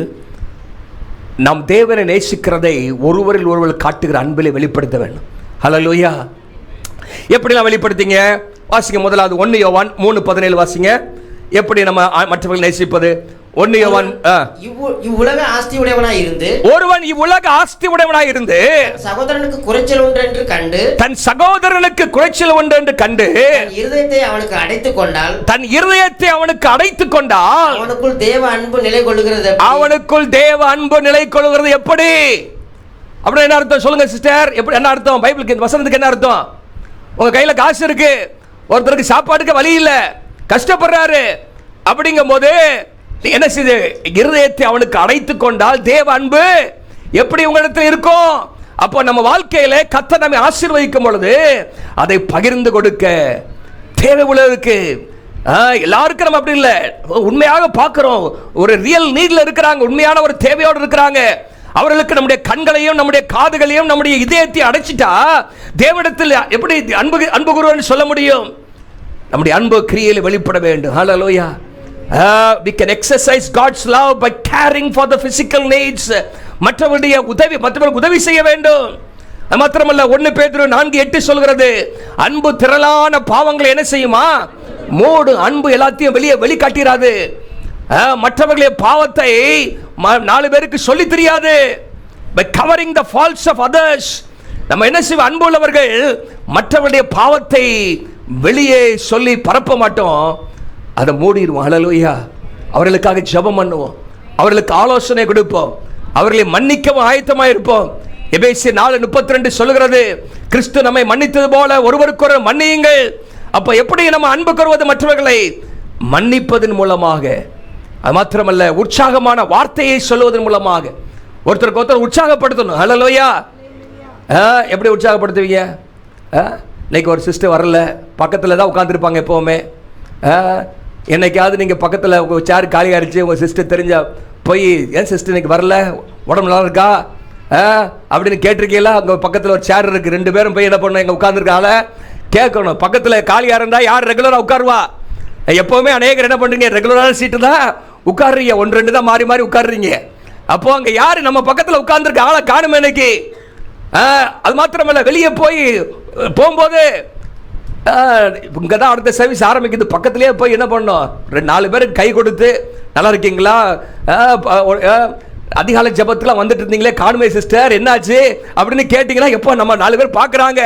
நாம் தேவனை நேசிக்கிறதை ஒருவரில் ஒருவர் காட்டுகிற அன்பிலே வெளிப்படுத்த வேண்டும். ஹல்லேலூயா. எப்படிலாம் வெளிப்படுத்திங்க வாசிங்க. முதலாவது 1 யோவான் 3:17 வாசிங்க. எப்படி நம்ம மற்றவர்கள் நேசிப்பது? 1 யோவான், இவ்வுலக ஆஸ்தி உடையவனாய் இருந்து, ஒருவன் இவ்வுலக ஆஸ்தி உடையவனாய் இருந்து சகோதரனுக்கு குறைச்சல் ஒன்று என்று கண்டு, தன் சகோதரனுக்கு குறைச்சல் ஒன்று என்று கண்டு இருதயத்தை அவனுக்கு அடைத்துக் கொண்டால், தன் இருதயத்தை அவனுக்கு அடைத்துக் கொண்டால் அவனுக்குள் தேவ அன்பு நிலை கொள்ளுகிறது. அவனுக்குள் தேவ அன்பு நிலை கொள்ளுகிறது எப்படி? அப்படி என்ன அர்த்தம் சொல்லுங்க சிஸ்டர்? எப்படி என்ன அர்த்தம்? பைபிளுக்கு இந்த வசனத்துக்கு என்ன அர்த்தம்? உங்க கையில காசு இருக்கு, ஒருத்தருக்கு சாப்பாட்டுக்கு வழி இல்ல, கஷ்டப்படுறாரு, அப்படிங்கும் போது என்ன செய்து இருதயத்தை அவனுக்கு அடைத்துக் கொண்டால் தேவ அன்பு எப்படி உங்களிடத்தில் இருக்கும்? அப்போ நம்ம வாழ்க்கையில கர்த்தர் நம்மை ஆசீர்வதிக்கும் பொழுது அதை பகிர்ந்து கொடுக்க தேவை உள்ளதுக்கு. எல்லாருக்கும் நம்ம அப்படி இல்லை, உண்மையாக பார்க்கிறோம், ஒரு ரியல் நீட்ல இருக்கிறாங்க, உண்மையான ஒரு தேவையோடு இருக்கிறாங்க. அவர்களுக்கு நம்முடைய கண்களையும் நம்முடைய காதுகளையும் நம்முடைய இதயத்தை அடைச்சிட்டா தேவனிடத்தில் எப்படி அன்பு கூறுவோம்னு சொல்ல முடியும்? நம்முடைய அன்பு கிரியையில் வெளிப்பட வேண்டும். ஹல்லேலூயா. We can exercise God's love by caring for the physical needs. மற்றவர்களுக்கு உதவி செய்ய வேண்டும். மாத்திரமல்ல, 1 பேதுரு 4:8 சொல்கிறது, அன்பு திரளான பாவங்களை என்ன செய்யுமா? மூடு. அன்பு எல்லாத்தையும் வெளிக்காட்டிராது. மற்றவர்களுடைய பாவத்தை 4 பேருக்கு சொல்லி தெரியாது. By covering the faults of others, நம்ம என்ன செய்வோம்? அன்பு உள்ளவர்கள் மற்றவர்களுடைய பாவத்தை வெளியே சொல்லி பரப்ப மாட்டோம், அதை மூடிடுவோம். ஹல்லேலூயா. அவர்களுக்காக ஜெபம் பண்ணுவோம், அவர்களுக்கு ஆலோசனை கொடுப்போம், அவர்களை மன்னிக்கவும் ஆயத்தமாக இருப்போம். எபேசியர் 4:32 சொல்லுகிறது, கிறிஸ்து நம்மை மன்னித்தது போல ஒருவருக்கொரு மன்னியுங்கள். அப்ப எப்படி நம்ம அன்பு கூறுவது? மற்றவர்களை மன்னிப்பதன் மூலமாக. அது மாத்திரமல்ல, உற்சாகமான வார்த்தையை சொல்லுவதன் மூலமாக ஒருத்தருக்கு ஒருத்தர் உற்சாகப்படுத்தணும். ஹல்லேலூயா. எப்படி உற்சாகப்படுத்துவீங்க? இன்னைக்கு ஒரு சிஸ்டர் வரல, பக்கத்தில் தான் உட்காந்துருப்பாங்க எப்போவுமே. என்னைக்காவது நீங்கள் பக்கத்தில் உங்கள் சேர் காலி ஆகிடுச்சு, உங்கள் சிஸ்டர் தெரிஞ்சா போய், ஏன் சிஸ்டர் இன்னைக்கு வரல, உடம்பு நல்லா இருக்கா அப்படின்னு கேட்டிருக்கீங்களா? உங்கள் பக்கத்தில் ஒரு சேர் இருக்குது, 2 பேரும் போய் என்ன பண்ணணும், இங்கே உட்காந்துருக்கால கேட்கணும். பக்கத்தில் காலியாக இருந்தால் யார் ரெகுலராக உட்காருவா? எப்போவுமே அநேகர் என்ன பண்ணுறீங்க, ரெகுலரான சீட்டு தான் உட்காடுறீங்க, 1-2 தான் மாறி மாறி உட்காடுறீங்க. அப்போ அங்கே யார் நம்ம பக்கத்தில் உட்காந்துருக்க ஆளை காணுமே இன்னைக்கு. அது மாத்திரமல்ல, வெளியே போகும்போது இங்கே தான் அடுத்த சர்வீஸ் ஆரம்பிக்குது, பக்கத்துலேயே போய் என்ன பண்ணோம், 2-4 பேருக்கு கை கொடுத்து நல்லா இருக்கீங்களா, அதிகாலை ஜபத்துலாம் வந்துட்டு இருந்தீங்களே காணுமே சிஸ்டர் என்னாச்சு அப்படின்னு கேட்டிங்கன்னா, எப்போ நம்ம 4 பேர் பார்க்குறாங்க,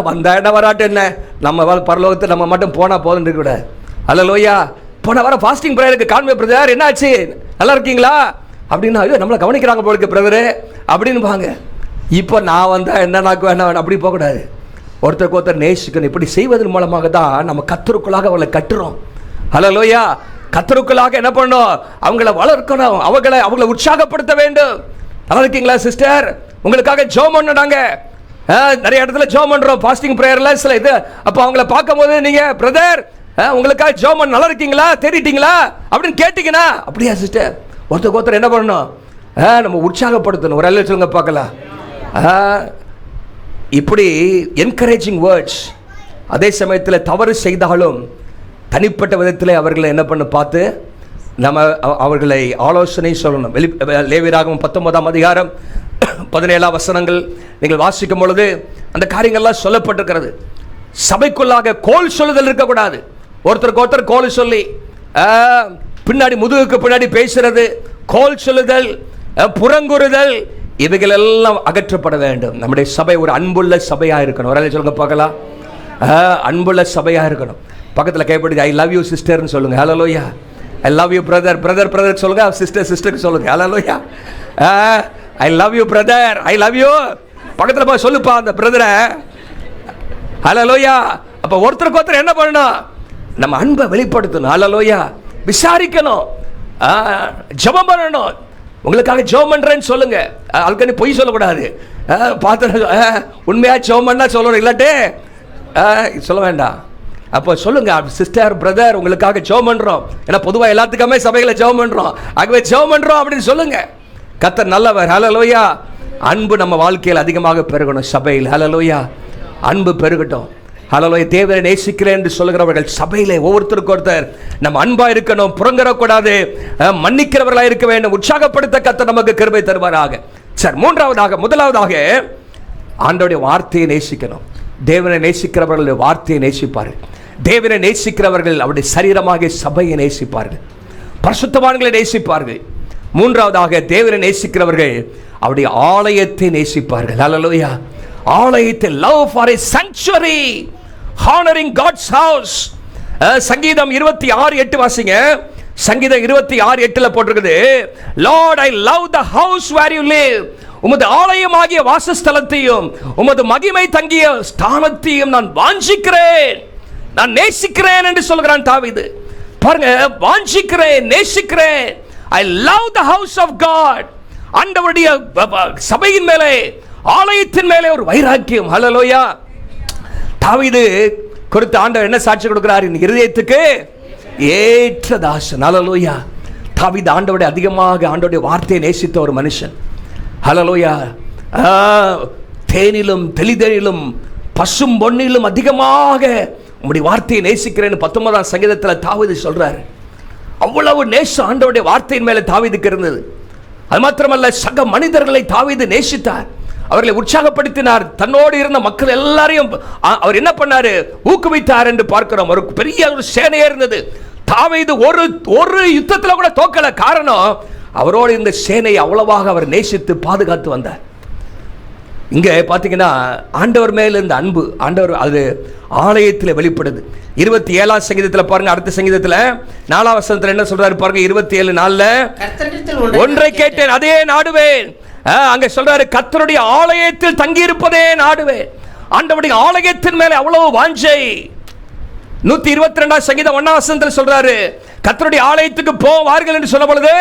வந்தா என்ன வராட்டு என்ன, நம்ம பரலோகத்தை நம்ம மட்டும் போனால் போதுன்னு இருக்கக்கூடாது. ஹல்லேலூயா. போன வாரம் ஃபாஸ்டிங் ப்ரேயருக்கு காணுமே பிரதர் என்னாச்சு, நல்லா இருக்கீங்களா அப்படின்னா, ஐயோ நம்மளை கவனிக்கிறாங்க போலுக்கு பிரதரு அப்படின்னு பாங்க. இப்போ நான் வந்தால் என்ன நாக்கு வேணாம் அப்படி போகக்கூடாது. ஒருத்தருக்கு ஒருத்தர் நேசிக்கணும். இப்படி செய்வதன் மூலமாக தான் நம்ம கர்த்தருக்குள்ளாக அவங்களை கட்டுறோம். ஹல்லேலூயா. கர்த்தருக்குள்ளாக என்ன பண்ணணும், அவங்கள வளர்க்கணும், அவங்களை உற்சாகப்படுத்த வேண்டும். நல்லா இருக்கீங்களா சிஸ்டர், உங்களுக்காக ஜெபம் பண்ணாங்க, நிறைய இடத்துல ஜெபம் பண்றோம் ஃபாஸ்டிங் பிரேயர்ல சில இது. அப்போ அவங்கள பார்க்கும்போது நீங்க பிரதர் உங்களுக்காக ஜெபம் பண்ண, நல்லா இருக்கீங்களா, தேடிட்டீங்களா அப்படின்னு கேட்டீங்கன்னா, அப்படியா சிஸ்டர், ஒருத்தருக்கு ஒருத்தர் என்ன பண்ணணும், நம்ம உற்சாகப்படுத்தணும். ஒரு அல்ல சொல்லுங்க பார்க்கலாம். இப்படி என்கரேஜிங் வேர்ட்ஸ். அதே சமயத்தில் தவறு செய்தாலும் தனிப்பட்ட விதத்தில் அவர்களை என்ன பண்ண பார்த்து நம்ம அவர்களை ஆலோசனை சொல்லணும். லேவியராகமம் 19ஆம் அதிகாரம் 17 வசனங்கள் நீங்கள் வாசிக்கும் பொழுது அந்த காரியங்கள்லாம் சொல்லப்பட்டிருக்கிறது. சபைக்குள்ளாக கோல் சொல்லுதல் இருக்கக்கூடாது. ஒருத்தருக்கு ஒருத்தர் கோல் சொல்லி பின்னாடி முதுகுக்கு பின்னாடி பேசுறது, கோல் சொல்லுதல், புறங்குறுதல், இவைகள் எல்லாம் அகற்றப்பட வேண்டும். நம்முடைய சபை ஒரு அன்புள்ள சபையாக இருக்கணும். ஒரு சொல்லுங்க பார்க்கலாம், அன்புள்ள சபையாக இருக்கணும். பக்கத்தில் கைப்படி ஐ லவ் யூ சிஸ்டர்னு சொல்லுங்க. Hallelujah. I love you brother. Brother brother சொல்லுங்க, சிஸ்டர் சிஸ்டருக்கு சொல்லுங்க. Hallelujah. I love you brother, I love you. பக்கத்தில் போய் சொல்லுப்பா அந்த பிரதரை. ஹல்லேலூயா. அப்போ ஒருத்தருக்கு ஒருத்தர் என்ன பண்ணணும்? நம்ம அன்பை வெளிப்படுத்தணும். ஹல்லேலூயா. விசாரிக்கணும், ஜெபம் பண்ணணும். உங்களுக்காக ஜெபம் பண்றேன்னு சொல்லுங்க. ஆல்கனி பொய் சொல்லக்கூடாது. பார்த்து உண்மையா ஜெபம் பண்ணா சொல்லணும், இல்லாட்டே சொல்ல வேண்டாம். அப்போ சொல்லுங்க, சிஸ்டர் பிரதர் உங்களுக்காக ஜெபம் பண்றோம். ஏன்னா பொதுவாக எல்லாத்துக்குமே சபைகளை ஜெபம் பண்றோம், ஆகவே ஜெபம் பண்றோம் அப்படின்னு சொல்லுங்க. கர்த்தர் நல்லவர். ஹல்லேலூயா. அன்பு நம்ம வாழ்க்கையில் அதிகமாக பெருகணும் சபையில். ஹல்லேலூயா. அன்பு பெருகட்டும். ஹல்லேலூயா. தேவனை நேசிக்கிறேன் என்று சொல்லுகிறவர்கள் சபையிலே ஒவ்வொருத்தருக்கு ஒருத்தர் நம்ம அன்பா இருக்கணும், புறங்கறக்கூடாது, மன்னிக்கிறவர்களா இருக்க வேண்டும். உற்சாகப்படுத்த கர்த்தர் நமக்கு கிருபை தருவாராக. சரி, முதலாவதாக ஆண்டவருடைய வார்த்தையை நேசிக்கணும். தேவனை நேசிக்கிறவர்களுடைய வார்த்தையை நேசிப்பார்கள். தேவனை நேசிக்கிறவர்கள் அவருடைய சரீரமாக சபையை நேசிப்பார்கள், பரிசுத்தவான்களை நேசிப்பார்கள். மூன்றாவதாக தேவனை நேசிக்கிறவர்கள் அவருடைய ஆலயத்தை நேசிப்பார்கள். ஹல்லேலூயா. ஆலயத்தை, love for a sanctuary, honoring God's house. சங்கீதம் 26:8 வாசிங்க. சங்கீதம் 26:8 போட்டிருக்குது, Lord, I love the house where you live. உமது ஆலயமாகிய வாசஸ்தலத்தையும் உமது மகிமை தங்கிய ஸ்தானத்தையும் நான் வாஞ்சிக்கிறேன், நான் நேசிக்கிறேன் என்று சொல்கிறான் தாவீது. பாருங்க, வாஞ்சிக்கிறேன், நேசிக்கிறேன். I love the house of God. ஆண்டவருடைய சபையின் மேலே, ஆலயத்தின் மேலே ஒரு வைராக்கியம். ஹல்லேலூயா. தாவீது குறித்து ஆண்டவர் என்ன சாட்சி கொடுக்கிறார்? இந்த இருதயத்துக்கு ஏற்ற தாசன். ஹல்லேலூயா. தாவீது ஆண்டவருடைய அதிகமாக ஆண்டவருடைய வார்த்தையை நேசித்த ஒரு மனுஷன். ஹல்லேலூயா. தேனிலும் தெளிதேனிலும் பசும் பொன்னிலும் அதிகமாக உம்முடைய வார்த்தையை நேசிக்கிறேன்னு 19ஆம் சங்கீதத்தில் தாவீது சொல்றாரு. அவ்வளவு நேசம் ஆண்டவருடைய வார்த்தையின் மேலே தாவீதுக்கு இருந்தது. அது மாத்திரமல்ல, சக மனிதர்களை தாவீது நேசித்தார், அவர்களை உற்சாகப்படுத்தினார். தன்னோடு இருந்த மக்கள் எல்லாரையும் அவர் என்ன பண்ணாரு? ஊக்குவித்தார் என்று பார்க்கிறோம். ஒரு பெரிய ஒரு சேனையே இருந்தது. தாவீது ஒரு யுத்தத்தில் கூட தோக்கல. காரணம், அவரோடு இந்த சேனையை அவ்வளவாக அவர் நேசித்து பாதுகாத்து வந்தார். இங்க பாத்தீங்கன்னா ஆண்டவர் மேல இருந்த அன்பு, ஆண்டவர் அது ஆலயத்தில் வெளிப்படுது. 27ஆம் சங்கீதத்தில் பாருங்க, அடுத்த சங்கீதத்தில் 4ஆம் வசனத்தில் என்ன சொல்றாரு பாருங்க. 27:4 ஒன்றை கேட்டேன் அதே நாடுவேன். அங்க சொல்றாரு, கர்த்தருடைய ஆலயத்தில் தங்கி இருப்பதே நாடுவேன். ஆண்டவருடைய ஆலயத்தின் மேல அவ்வளவு வாஞ்சை. 122ஆம் சங்கீதம் 1ஆம் வசனத்தில் சொல்றாரு, கர்த்தருடைய ஆலயத்துக்கு போவார்கள் என்று சொன்ன பொழுது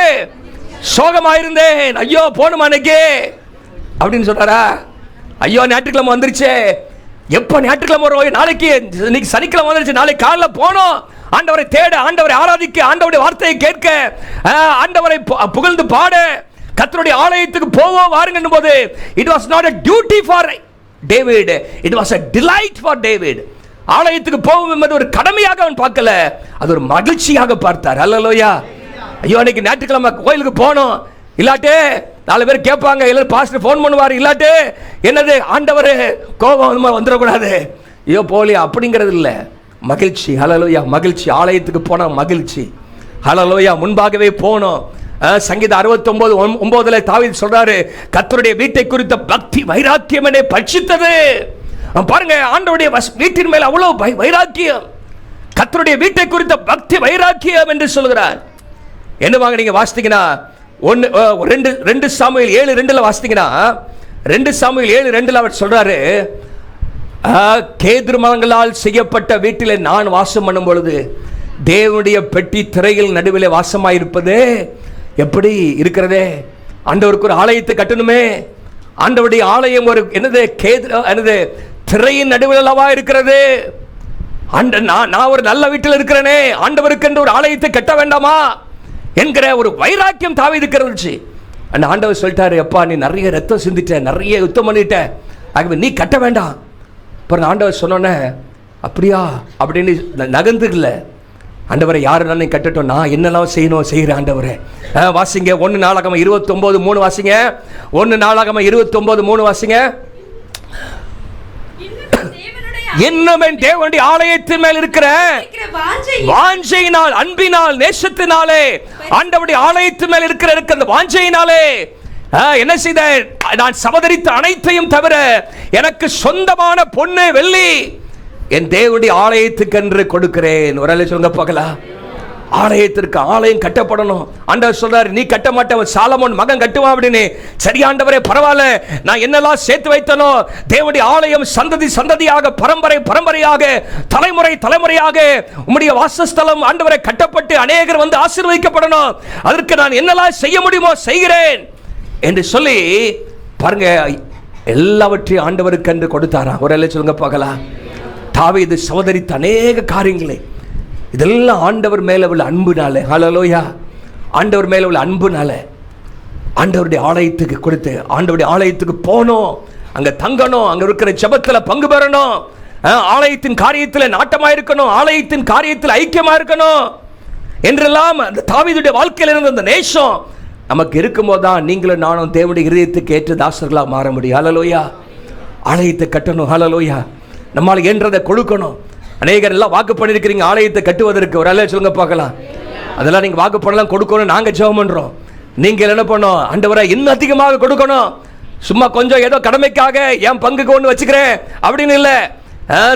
சோகமாயிருந்தேன். ஐயோ போணுமா அன்னைக்கு அப்படின்னு சொல்றாரா? ஐயோ ஞாயிற்றுக்கிழமை வந்துருச்சு, எப்போ ஞாயிற்றுக்கிழமை வரும்? நாளைக்கு, இன்னைக்கு சனிக்கிழமை வந்துருச்சு, நாளைக்கு காலைல போனோம் ஆண்டவரை தேட, ஆண்டவரை ஆராதிக்க, ஆண்டவருடைய வார்த்தையை கேட்க, ஆண்டவரை புகழ்ந்து பாட, கர்த்தருடைய ஆலயத்துக்கு போவோம் வாருங்க போது, it was not a duty for David, it was a delight for David. ஆலயத்துக்கு போவோம் என்பது ஒரு கடமையாக அவன் பார்க்கல, அது ஒரு மகிழ்ச்சியாக பார்த்தார். ஹல்லேலூயா. ஐயோ அன்னைக்கு ஞாயிற்றுக்கிழமை கோயிலுக்கு போனோம், இல்லாட்டே 4 பேர் கேட்பாங்க, எல்லாரும் பாஸ்டர் ஃபோன் பண்ணுவார், இல்லாட்டே என்னது ஆண்டவர் கோபம் வந்துடக்கூடாது, ஐயோ போலியா அப்படிங்கிறது இல்லை, மகிழ்ச்சி. ஹல்லேலூயா. மகிழ்ச்சி. ஆலயத்துக்கு போனால் மகிழ்ச்சி. ஹல்லேலூயா. முன்பாகவே போனோம். சங்கீதம் 69:9 தாவீது சொல்றாரு, கர்த்தருடைய வீட்டை குறித்த பக்தி வைராக்கியம் என்னை பட்சித்தது. பாருங்க, ஆண்டவருடைய வீட்டின் மேல் அவ்வளவு வைராக்கியம், கர்த்தருடைய வீட்டை குறித்த பக்தி வைராக்கியம் என்று சொல்கிறார். என்னவாங்க நீங்க வாசித்தீங்கன்னா 2 சாமுவேல் 7:2 வாசித்தீங்கன்னா 2 சாமுவேல் 7:2 அவர் சொல்றாரு, கேதுரு மரங்களால் செய்யப்பட்ட வீட்டிலே நான் வாசம் பண்ணும் பொழுது தேவனுடைய பெட்டி திரையில் நடுவில் வாசமாயிருப்பது எப்படி இருக்கிறதே. ஆண்டவருக்கு ஒரு ஆலயத்தை கட்டணுமே, ஆண்டவருடைய ஆலயம் ஒரு என்னது திரையின் நடுவில் அல்லவா இருக்கிறது. நான் ஒரு நல்ல வீட்டில் இருக்கிறேனே, ஆண்டவருக்கு என்று ஒரு ஆலயத்தை கட்ட வேண்டாமா என்கிற ஒரு வைராக்கியம் தாவீதுக்கு இருந்துச்சு. அந்த ஆண்டவர் சொல்லிட்டாரு, அப்பா நீ நிறைய ரத்தம் சிந்திட்ட, நிறைய யுத்தம் பண்ணிட்ட, ஆகவே நீ கட்ட வேண்டாம். அப்புறம் ஆண்டவர் சொன்னோன்னே அப்படியா அப்படின்னு நகர்ந்துக்கல. ஆண்டவரை யாருன்னா கட்டட்டும், நான் என்னெல்லாம் செய்யணும் செய்கிறேன் ஆண்டவரே. வாசிங்க 1 நாளாகமம் 29:3 வாசிங்க. 1 நாளாகமம் 29:3 வாசிங்க. இன்னும் என் தேவனுடைய ஆலயத்தின் மேல் இருக்கிற வாஞ்சையினால், அன்பினால், நேசத்தினாலே, ஆண்டவருடைய ஆலயத்தின் மேல் இருக்கிற அந்த வாஞ்சையினாலே என்ன செய்த, நான் சபதரித்த அனைத்தையும் தவிர எனக்கு சொந்தமான பொன்னு வெள்ளி என் தேவனுடைய ஆலயத்துக்கு என்று கொடுக்கிறேன். ஒரு சொல்லுங்க பார்க்கலாம். ஆலயத்திற்கு ஆலயம் கட்டப்படணும். ஆண்டவர் சொல்றாரு, நீ கட்ட மாட்டவன், சாலமோன் மகன் கட்டுவான் அப்படின்னு. சரி ஆண்டவரே, பரவாயில்ல, நான் என்னெல்லாம் சேர்த்து வைத்தனோ தேவனுடைய ஆலயம் சந்ததி சந்ததியாக, பரம்பரை பரம்பரையாக, தலைமுறை தலைமுறையாக உம்முடைய வாசஸ்தலம் ஆண்டவரை கட்டப்பட்டு அநேகர் வந்து ஆசீர்வதிக்கப்படணும். அதற்கு நான் என்னெல்லாம் செய்ய முடியுமோ செய்கிறேன் என்று சொல்லி பாருங்க, எல்லாவற்றையும் ஆண்டவருக்கு என்று கொடுத்தாரா? ஒரு எல்லாம் சொல்லுங்க பார்க்கலாம். தாவீது சகோதரித்த அநேக காரியங்களை, இதெல்லாம் ஆண்டவர் மேல உள்ள அன்புனால, ஹல்லேலூயா, ஆண்டவர் மேல உள்ள அன்புனால ஆண்டவருடைய ஆலயத்துக்கு கொடுத்து, ஆண்டவருடைய ஆலயத்துக்கு போனோம், அங்க தங்கணும், அங்க இருக்கிற ஜெபத்துல பங்கு பெறணும், ஆலயத்தின் காரியத்தில் நாட்டமா இருக்கணும், ஆலயத்தின் காரியத்தில் ஐக்கியமா இருக்கணும் என்றெல்லாம் அந்த தாவீதுடைய வாழ்க்கையில் இருந்த அந்த நேசம் நமக்கு இருக்கும்போது தான் நீங்களும் நானும் தேவனுடைய இதயத்துக்கு ஏற்ற தாசர்களாக மாற முடியும். ஹல்லேலூயா. ஆலயத்தை கட்டணும். ஹல்லேலூயா. நம்மால் என்றதை கொடுக்கணும். அநேகர் எல்லாம் வாக்கு பண்ணியிருக்கிறீங்க ஆலயத்தை கட்டுவதற்கு. ஒரு அல்ல சொல்லுங்க பார்க்கலாம். அதெல்லாம் நீங்கள் வாக்கு பண்ணலாம், கொடுக்கணும். நாங்கள் ஜெபம் பண்ணுறோம். நீங்கள் என்ன பண்ணோம்? ஆண்டவரே இன்னும் அதிகமாக கொடுக்கணும். சும்மா கொஞ்சம் ஏதோ கடமைக்காக என் பங்குக்கு ஒன்று வச்சுக்கிறேன் அப்படின்னு இல்லை.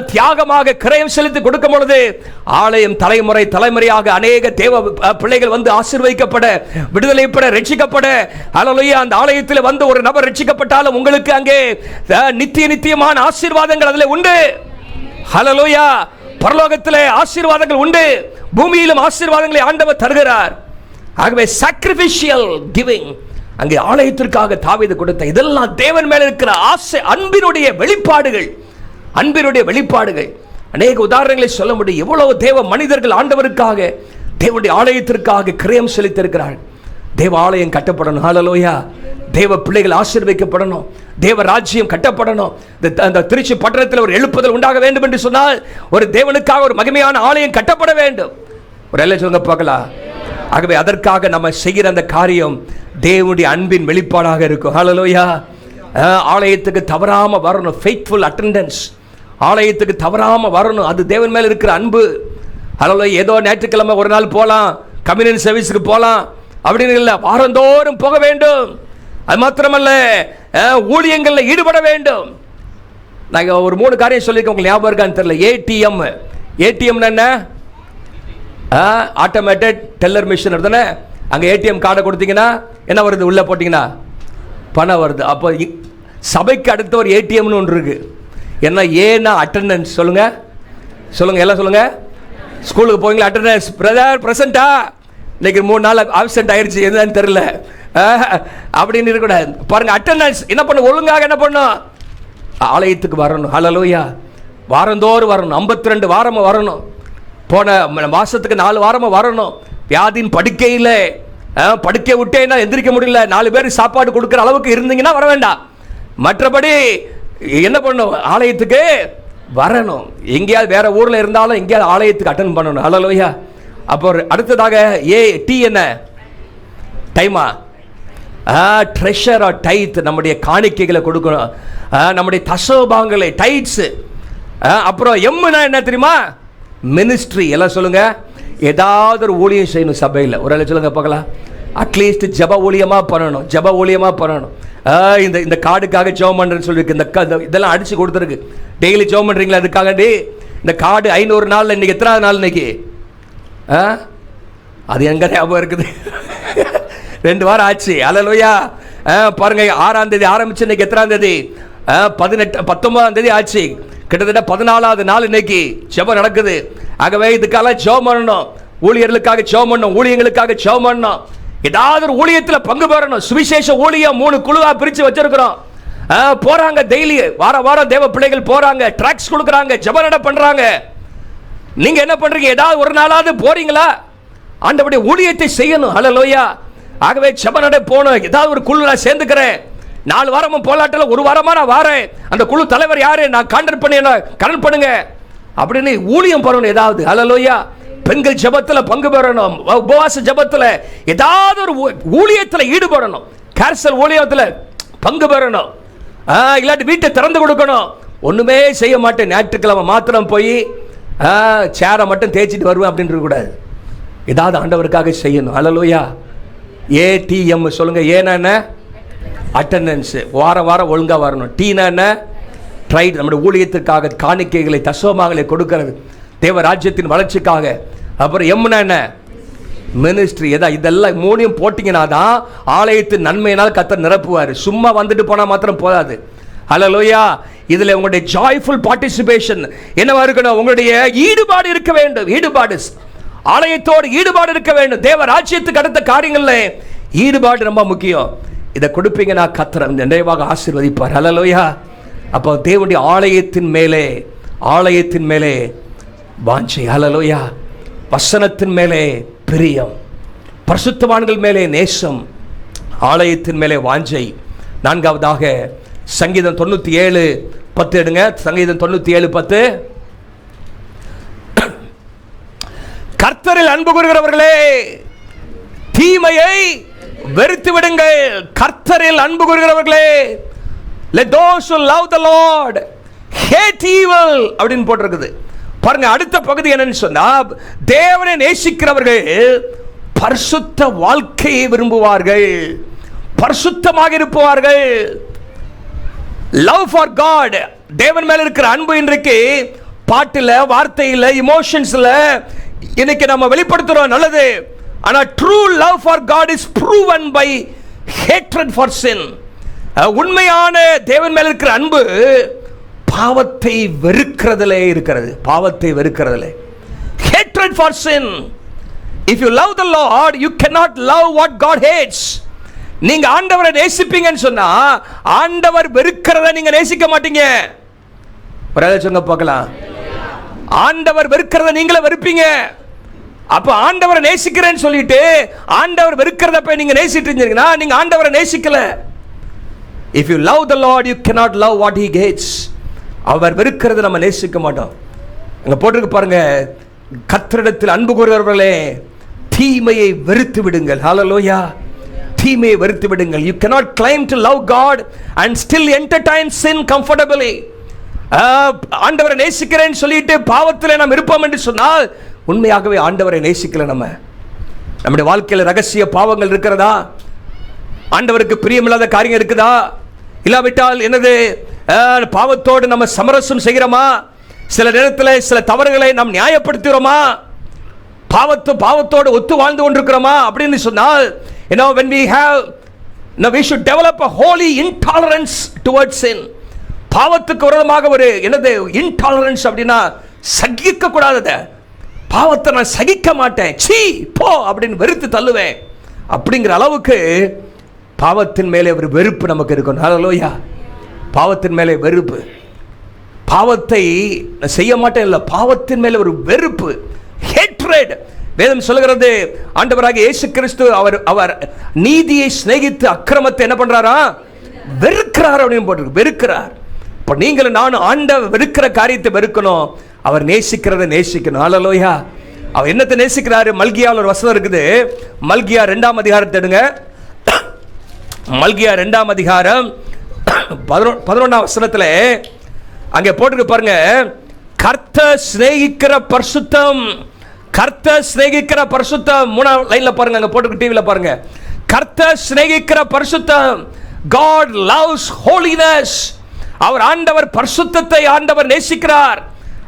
தியாகமாக கிரயம் செலுத்தி கொடுக்கும் பொழுது ஆலயம் தலைமுறை தலைமுறையாக அநேக தேவ பிள்ளைகள் வந்து ஆசீர்வதிக்கப்பட, விடுதலை பெற, ரட்சிக்கப்பட, ஹல்லேலூயா, அந்த ஆலயத்தில் வந்து ஒரு நபர் ரட்சிக்கப்பட்டாலும் உங்களுக்கு அங்கே நித்திய நித்தியமான ஆசீர்வாதங்கள் அதில் உண்டு. ஹல்லேலூயா. பரலோகத்தில் ஆசீர்வாதங்கள் உண்டு, பூமியிலும் ஆசீர்வாதங்களை ஆண்டவர் தருகிறார். ஆகவே சாக்ரிஃபிஷியல் கிவிங் அங்கே ஆலயத்திற்காக தாவீது கொடுத்த இதெல்லாம் தேவன் மேல் இருக்கிற ஆசை, அன்பினுடைய வெளிப்பாடுகள். அன்பினுடைய வெளிப்பாடுகள். அநேக உதாரணங்களை சொல்ல முடியும். எவ்வளவு தேவ மனிதர்கள் ஆண்டவருக்காக, தேவனுடைய ஆலயத்திற்காக கிரயம் செலுத்தியிருக்கிறார்கள். தேவ ஆலயம் கட்டப்படணும். ஹல்லேலூயா. தேவ பிள்ளைகள் ஆசீர்வதிக்கப்படணும், தேவ ராஜ்யம் கட்டப்படணும். இந்த திருச்சி பட்டணத்தில் ஒரு எழுப்புதல் உண்டாக வேண்டும் என்று சொன்னால் ஒரு தேவனுக்காக ஒரு மகிமையான ஆலயம் கட்டப்பட வேண்டும். ஒரு எல்லாம் சொல்லுங்க பார்க்கலாம். ஆகவே அதற்காக நம்ம செய்கிற அந்த காரியம் தேவனுடைய அன்பின் வெளிப்பாடாக இருக்கும். ஹல்லேலூயா. ஆலயத்துக்கு தவறாம வரணும். Faithful attendance. ஆலயத்துக்கு தவறாம வரணும். அது தேவன் மேல இருக்கிற அன்பு. ஹல்லேலூயா. ஏதோ ஞாயிற்றுக்கிழமை ஒரு நாள் போகலாம், கம்யூனியன் சர்வீஸுக்கு போகலாம் அப்படின்னு இல்லை. வாரந்தோறும் போக வேண்டும். அது மாத்திரமல்ல, ஊழியங்களில் ஈடுபட வேண்டும். நாங்கள் ஒரு 3 காரியம் சொல்லியிருக்கோம், உங்களுக்கு ஞாபகம் இருக்கான்னு தெரியல. ஏடிஎம். ஏடிஎம் என்ன? ஆட்டோமேட்டட் டெல்லர் மிஷின் தானே. அங்கே ஏடிஎம் கார்டை கொடுத்தீங்கன்னா என்ன வருது? உள்ளே போட்டிங்கன்னா பணம் வருது. அப்போ சபைக்கு அடுத்த ஒரு ஏடிஎம்னு ஒன்று இருக்கு. என்ன? ஏன்னா அட்டெண்டன்ஸ். சொல்லுங்க சொல்லுங்க, எல்லாம் சொல்லுங்க. ஸ்கூலுக்கு போவீங்களா? அட்டெண்டன்ஸ். பிரதர் பிரசண்டா? இன்னைக்கு 3 நாள் ஆப்சென்ட் ஆயிடுச்சு, என்னன்னு தெரியல அப்படின்னு இருக்கக்கூடாது. பாருங்க, அட்டெண்டன்ஸ் என்ன பண்ணும்? ஒழுங்காக என்ன பண்ணும்? ஆலயத்துக்கு வரணும். ஹல்லேலூயா. வாரந்தோறும் வரணும். 52 வாரமும் வரணும். போன மாசத்துக்கு 4 வாரமும் வரணும். வியாதியின் படுக்கையில் படுக்கை விட்டேன்னா எந்திரிக்க முடியல, 4 பேருக்கு சாப்பாடு கொடுக்குற அளவுக்கு இருந்தீங்கன்னா வர வேண்டாம். மற்றபடி என்ன பண்ணணும்? ஆலயத்துக்கு வரணும். எங்கேயாவது வேற ஊரில் இருந்தாலும் எங்கேயாவது ஆலயத்துக்கு அட்டன் பண்ணணும். ஹல்லேலூயா. அப்போ அடுத்ததாக டி என்ன? டைமா? Treasure or tithe. நம்முடைய காணிக்கைகளை கொடுக்கணும், நம்முடைய தசோபாகங்களை, டைட்ஸ். அப்புறம் எம்னா என்ன தெரியுமா? மினிஸ்ட்ரி. எல்லாம் சொல்லுங்க. ஏதாவது ஒரு ஊழியம் செய்யணும் சபையில். ஒரு ஆள் சொல்லுங்க பார்க்கலாம். அட்லீஸ்ட் ஜப ஊழியமாக பண்ணணும். ஜப ஊழியமாக பண்ணணும். இந்த கார்டுக்காக ஜெபம் பண்ணுறேன்னு சொல்லியிருக்கு. இந்த இதெல்லாம் அடித்து கொடுத்துருக்கு. டெய்லி ஜெபம் பண்ணுறீங்களா? அதுக்காகண்டி இந்த கார்டு 500 நாள். இன்னைக்கு எத்தனாவது நாள்? இன்னைக்கு அது எங்க ஞாபகம் இருக்குது? 2 வாரம் ஆச்சு. ஹல்லேலூயா. பாருங்க, 6ஆம் தேதி ஆரம்பிச்சு இன்னைக்கு எத்தனாம் தேதி? 19ஆம் தேதி ஆச்சு. கிட்டத்தட்ட 14வது நாள் இன்னைக்கு ஜெபம் நடக்குது. ஆகவே இதுக்காக ஜெபம் பண்ணணும். ஊழியர்களுக்காக ஜெபம் பண்ணணும், ஊழியங்களுக்காக ஜெபம் பண்ணணும். ஏதாவது ஒரு ஊழியத்தில் பங்கு பெறணும். சுவிசேஷ ஊழியம் 3 குழுவா பிரிச்சு வச்சிருக்கிறோம். போறாங்க டெய்லி, வாரம் தேவ பிள்ளைகள் போறாங்க, ட்ராக்ஸ் கொடுக்குறாங்க, ஜெபம் நட பண்றாங்க. நீங்க என்ன பண்றீங்க? ஏதாவது ஒரு நாளாவது போறீங்களா? ஆண்டவருடைய ஊழியத்தை செய்யணும். ஹல்லேலூயா. ஆகவே ஜெபம் நட போகணும். ஏதாவது ஒரு குழு நான் சேர்ந்துக்கிறேன். 4 வாரமும் போலாட்டில் 1 வாரமா நான் வாரேன். அந்த குழு தலைவர் யாரு? நான் கான்டாக்ட் பண்ணி கனெக்ட் பண்ணுங்க அப்படின்னு ஊழியம் பண்ணணும். ஏதாவது. ஹல்லேலூயா. பெண்கள் ஜெபத்தில் பங்கு பெறணும். உபவாச ஜெபத்தில் ஏதாவது ஒரு ஊழியத்தில் ஈடுபடணும். கேர்சல் ஊழியத்தில் பங்கு பெறணும். இல்லாட்டி வீட்டை திறந்து கொடுக்கணும். ஒண்ணுமே செய்ய மாட்டேன், ஞாயிற்றுக்கிழமை மாத்திரம் போய் சேரை மட்டும் தேய்ச்சிட்டு வருவேன் அப்படின்னு இருக்கக்கூடாது. ஏதாவது ஆண்டவருக்காக செய்யணும். ஹல்லேலூயா. ஏடிஎம் சொல்லுங்க. ஏன்னா என்ன? அட்டெண்டன்ஸ். வாரம் ஒழுங்கா வரணும். டீனா என்ன? ட்ரைட். நம்முடைய ஊழியத்திற்காக காணிக்கைகளை, தசோபாகங்களை கொடுக்கிறது, தேவ ராஜ்யத்தின் வளர்ச்சிக்காக. அப்புறம் எம்னா என்ன? மினிஸ்ட்ரி. இதெல்லாம் மூணையும் போட்டிங்கன்னா தான் ஆலயத்தின் நன்மையினால் கர்த்தர் நிரப்புவார். சும்மா வந்துட்டு போனால் மாத்திரம் போதாது. ஹல்லேலூயா. இதில் உங்களுடைய ஜாய்ஃபுல் பார்ட்டிசிபேஷன் என்னவா இருக்கணும்? உங்களுடைய ஈடுபாடு இருக்க வேண்டும். ஈடுபாடு, ஆலயத்தோடு ஈடுபாடு இருக்க வேண்டும். தேவ ராஜ்யத்துக்கு அடுத்த காரியங்கள்ல ஈடுபாடு ரொம்ப முக்கியம். இதை கொடுப்பீங்கன்னா கர்த்தர் நிறைவாக ஆசீர்வதிப்பார். ஹல்லேலூயா. அப்போ தேவனுடைய ஆலயத்தின் மேலே வாஞ்சை. ஹல்லேலூயா. வசனத்தின் மேலே பிரியம், பரிசுத்தவான்கள் மேலே நேசம், ஆலயத்தின் மேலே வாஞ்சை. நான்காவதாக சங்கீதம் 97:10 எடுங்க. சங்கீதம் 97:10. கர்த்தரில் அன்பு கூறுகிறவர்களே தீமையை வெறுத்து விடுங்கள். கர்த்தரில் அன்பு கூறுகிறவர்களே, let those who love the Lord hate evil அப்படின்னு போட்டிருக்குது. பாருங்க, அடுத்த பகுதி என்னன்னு சொன்னா, தேவனை நேசிக்கிறவர்கள் பரிசுத்த வாழ்க்கையை விரும்புவார்கள், பரிசுத்தமாக இருப்பார்கள். லவ் ஃபார் காட், தேவன் மேல இருக்கிற அன்பு இன்றைக்கு பாட்டில், வார்த்தையில், இமோஷன்ஸ்ல இன்னைக்கு நம்ம வெளிப்படுத்துறோம், நல்லது. ஆனா true love for God is proven by hatred for sin. உண்மையான தேவன் மேல இருக்கிற அன்பு பாவத்தை வெறுக்கிறதிலே இருக்கிறது. பாவத்தை வெறுக்கிறதிலே. Hatred for sin. If you love the Lord you cannot love what God hates. நீங்க ஆண்டவரை நேசிப்பீங்கன்னு சொன்னா ஆண்டவர் வெறுக்கிறத நீங்க நேசிக்க மாட்டீங்க. ஒரே சொல்லுங்க பார்க்கலாம். ஆண்டவர் வெறுக்கிறத நீங்களே வெறுப்பீங்க. அப்ப ஆண்டவரை நேசிக்கிறேன்னு சொல்லிட்டு ஆண்டவர் வெறுக்கிறத போய் நீங்க நேசிட்டு இருந்தீங்கன்னா நீங்க ஆண்டவரை நேசிக்கல. If you love the Lord you cannot love what he hates. அவர் வெறுக்கிறத நம்ம நேசிக்க மாட்டோம். அங்க போட்டுருக்கு பாருங்க, கர்த்தரிடத்தில் அன்பு கூறுகிறவர்களே தீமையை வெறுத்து விடுங்கள். ஹல்லேலூயா. தீமையை வெறுத்து விடுங்கள். You cannot claim to love God and still entertain sin comfortably. ஆண்டவரை நேசிக்கிறேன்னு சொல்லிட்டு பாவத்தில் நாம் இருப்போம் என்று சொன்னால் உண்மையாகவே ஆண்டவரை நேசிக்கல. நம்முடைய வாழ்க்கையில் ரகசிய பாவங்கள் இருக்கிறதா? ஆண்டவருக்கு பிரியமில்லாத காரியம் இருக்குதா? இல்லாவிட்டால் என்னது, பாவத்தோடு நம்ம சமரசம் செய்கிறோமா? சில நேரத்தில் சில தவறுகளை நாம் நியாயப்படுத்துகிறோமா? பாவத்தோடு ஒத்து வாழ்ந்து கொண்டிருக்கிறோமா அப்படின்னு சொன்னால், when we should develop a holy intolerance towards sin. பாவத்துக்கு விரோதமாக ஒரு என்னது இன்டாலரன்ஸ் அப்படின்னா சகிக்க கூடாதத. பாவத்தை நான் சகிக்க மாட்டேன், சீ போ அப்படின்னு வெறுத்து தள்ளுவேன். அப்படிங்கிற அளவுக்கு பாவத்தின் மேலே ஒரு வெறுப்பு நமக்கு இருக்கணும். ஹல்லேலூயா. பாவத்தின் மேலே வெறுப்பு. பாவத்தை செய்ய மாட்டேன் இல்லை, பாவத்தின் மேலே ஒரு வெறுப்பு, ஹேட்ரட். வேதம் சொல்லுகிறது, ஆண்டவராகிய இயேசு கிறிஸ்து அவர் நீதியை சிநேகித்து அக்கிரமத்தை என்ன பண்றாரா? வெறுக்கிறார் அப்படின்னு போட்டிருக்கு. வெறுக்கிறார். இப்போ நீங்களும் நானும் ஆண்டவர் வெறுக்கிற காரியத்தை வெறுக்கணும், அவர் நேசிக்கிறத நேசிக்கணும். ஹல்லேலூயா. அவர் என்னத்தை நேசிக்கிறாரு? மல்கியாவில் ஒரு வசனம் இருக்குது. மல்கியா 2ஆம் அதிகாரத்தை எடுங்க. மல்கியா 2ஆம் அதிகாரம் 11ஆம் வசனத்தில் அங்கே போட்டுருக்கு பாருங்க, கர்த்தர் சிநேகிக்கிற பரிசுத்தம். கர்த்தர் சிநேகிக்கிற பரிசுத்தம். 3ஆம் லைன்ல பாருங்க, அங்க போட்டுருக்கு, டிவில பாருங்க. கர்த்தர் சிநேகிக்கிற பரிசுத்தம். God loves holiness. அவர் ஆண்டவர் பரிசுத்தத்தை ஆண்டவர் நேசிக்கிறார்.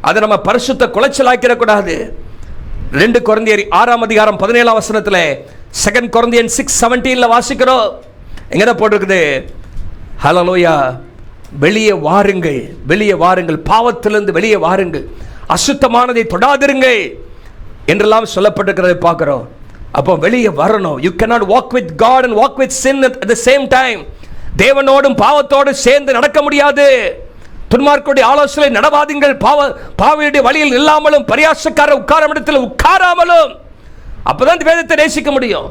அதை நம்ம பரிசுத்த குலைச்சலாக்கிட கூடாது. 2 கொரிந்தியர் 6ஆம் அதிகாரம் 17ஆம் வசனத்தில் 2 கொரிந்தியன்ஸ் 6:17 வாசிக்கிறோம். எங்கதான் போட்டிருக்குது? ஹல்லேலூயா. வெளியே வாருங்கள், வெளியே வாருங்கள், பாவத்திலிருந்து வெளியே வாருங்கள், அசுத்தமானதை தொடாதிருங்கள் என்றெல்லாம் சொல்லப்பட்டிருக்கிறதை பார்க்கிறோம். அப்போ வெளியே வரணும். You cannot walk with God and walk with sin at the same time. தேவனோடும் பாவத்தோடு சேர்ந்து நடக்க முடியாது. துன்மார்க்கருடைய ஆலோசனை நடவாதீங்கள், பாவியுடைய வழியில் இல்லாமலும் பரியாசக்கார உட்காரும் இடத்தில் உட்காராமலும். அப்பதான் இந்த வேதத்தை நேசிக்க முடியும்.